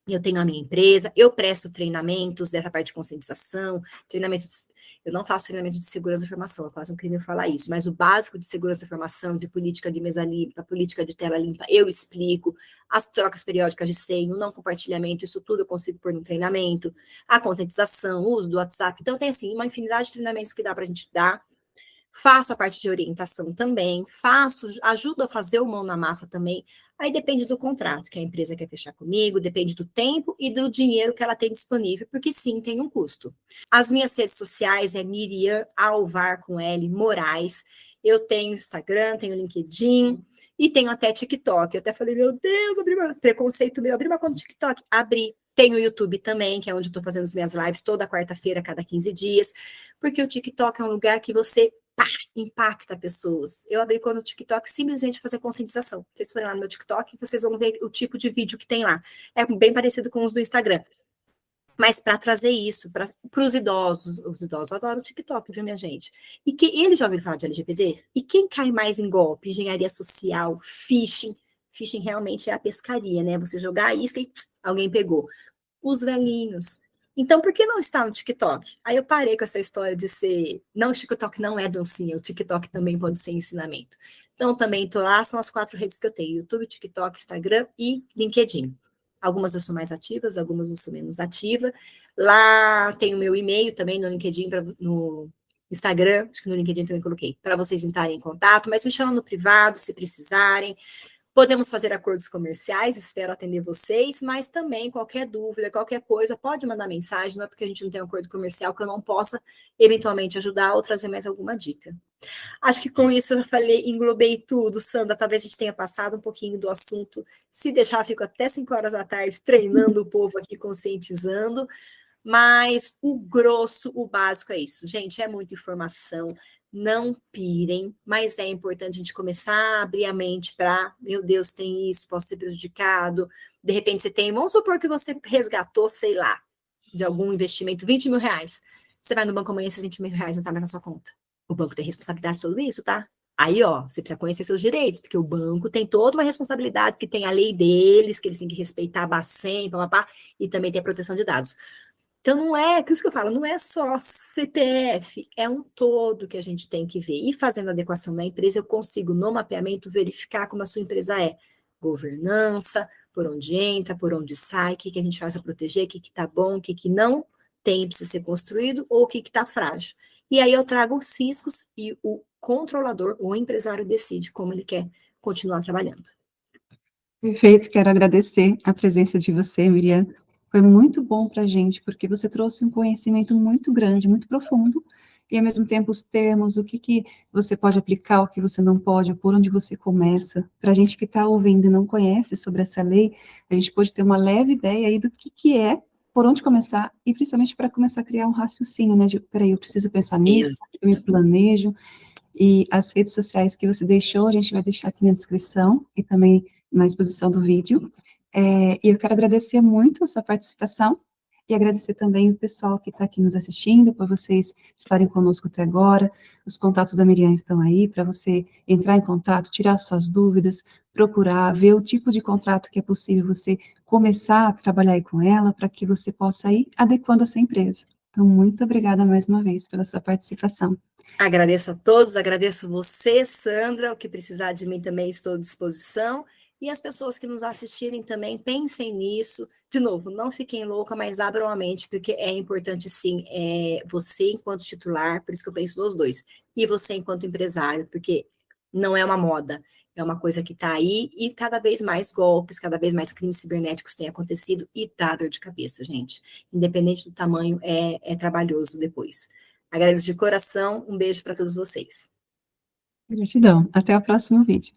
eu tenho a minha empresa, eu presto treinamentos dessa parte de conscientização, treinamentos, eu não faço treinamento de segurança da informação, é quase um crime eu falar isso, mas o básico de segurança da informação, de política de mesa limpa, política de tela limpa, eu explico, as trocas periódicas de senha, o não compartilhamento, isso tudo eu consigo pôr no treinamento, a conscientização, o uso do WhatsApp, então tem assim, uma infinidade de treinamentos que dá para a gente dar, faço a parte de orientação também, ajudo a fazer o mão na massa também. Aí depende do contrato que a empresa quer fechar comigo, depende do tempo e do dinheiro que ela tem disponível, porque sim, tem um custo. As minhas redes sociais é Miriam Alvar com L Moraes. Eu tenho Instagram, tenho LinkedIn e tenho até TikTok. Eu até falei, meu Deus, abri uma preconceito meu, abri uma conta no TikTok, abri. Tenho o YouTube também, que é onde eu estou fazendo as minhas lives toda quarta-feira, cada 15 dias, porque o TikTok é um lugar que você impacta pessoas. Eu abri quando o TikTok simplesmente fazer conscientização. Vocês forem lá no meu TikTok, vocês vão ver o tipo de vídeo que tem lá. É bem parecido com os do Instagram. Mas para trazer isso para os idosos adoram o TikTok, viu, minha gente? E que eles já ouviram falar de LGBT? E quem cai mais em golpe? Engenharia social, phishing. Phishing realmente é a pescaria, né? Você jogar a isca e alguém pegou. Os velhinhos. Então, por que não está no TikTok? Aí eu parei com essa história de ser. Não, o TikTok não é dancinha, o TikTok também pode ser ensinamento. Então, também estou lá, são as 4 redes que eu tenho: YouTube, TikTok, Instagram e LinkedIn. Algumas eu sou mais ativas, algumas eu sou menos ativa. Lá tem o meu e-mail também no LinkedIn, no Instagram, acho que no LinkedIn também coloquei, para vocês entrarem em contato, mas me chamam no privado se precisarem. Podemos fazer acordos comerciais, espero atender vocês, mas também qualquer dúvida, qualquer coisa, pode mandar mensagem, não é porque a gente não tem um acordo comercial que eu não possa eventualmente ajudar ou trazer mais alguma dica. Acho que com isso eu falei, englobei tudo, Sandra, talvez a gente tenha passado um pouquinho do assunto, se deixar, eu fico até 5 horas da tarde treinando o povo aqui, conscientizando, mas o grosso, o básico é isso. Gente, é muita informação, não pirem, mas é importante a gente começar a abrir a mente para, meu Deus, tem isso, posso ser prejudicado. De repente você tem, vamos supor que você resgatou, sei lá, de algum investimento, 20 mil reais. Você vai no banco amanhã, esses 20 mil reais não tá mais na sua conta. O banco tem responsabilidade de tudo isso, tá? Aí, ó, você precisa conhecer seus direitos, porque o banco tem toda uma responsabilidade, que tem a lei deles, que eles têm que respeitar a Bacen, papapá, e também tem a proteção de dados. Então, não é, que isso que eu falo, não é só CPF, é um todo que a gente tem que ver. E fazendo a adequação da empresa, eu consigo, no mapeamento, verificar como a sua empresa é. Governança, por onde entra, por onde sai, o que a gente faz para proteger, o que está bom, o que não tem, precisa ser construído, ou o que está frágil. E aí eu trago os riscos e o controlador, o empresário, decide como ele quer continuar trabalhando. Perfeito, quero agradecer a presença de você, Miriam. Foi muito bom para a gente, porque você trouxe um conhecimento muito grande, muito profundo, e ao mesmo tempo os termos, o que você pode aplicar, o que você não pode, por onde você começa. Para a gente que está ouvindo e não conhece sobre essa lei, a gente pode ter uma leve ideia aí do que é, por onde começar, e principalmente para começar a criar um raciocínio, né? De, peraí, eu preciso pensar nisso, eu me planejo, e as redes sociais que você deixou, a gente vai deixar aqui na descrição e também na exposição do vídeo. E eu quero agradecer muito a sua participação e agradecer também o pessoal que está aqui nos assistindo, por vocês estarem conosco até agora. Os contatos da Miriam estão aí para você entrar em contato, tirar suas dúvidas, procurar, ver o tipo de contrato que é possível você começar a trabalhar aí com ela, para que você possa ir adequando a sua empresa. Então, muito obrigada mais uma vez pela sua participação. Agradeço a todos, agradeço você, Sandra, o que precisar de mim também estou à disposição, e as pessoas que nos assistirem também, pensem nisso, de novo, não fiquem loucas, mas abram a mente, porque é importante sim, você enquanto titular, por isso que eu penso nos dois, e você enquanto empresário, porque não é uma moda, é uma coisa que está aí, e cada vez mais golpes, cada vez mais crimes cibernéticos têm acontecido, e dá dor de cabeça, gente. Independente do tamanho, é trabalhoso depois. Agradeço de coração, um beijo para todos vocês. Gratidão. Até o próximo vídeo.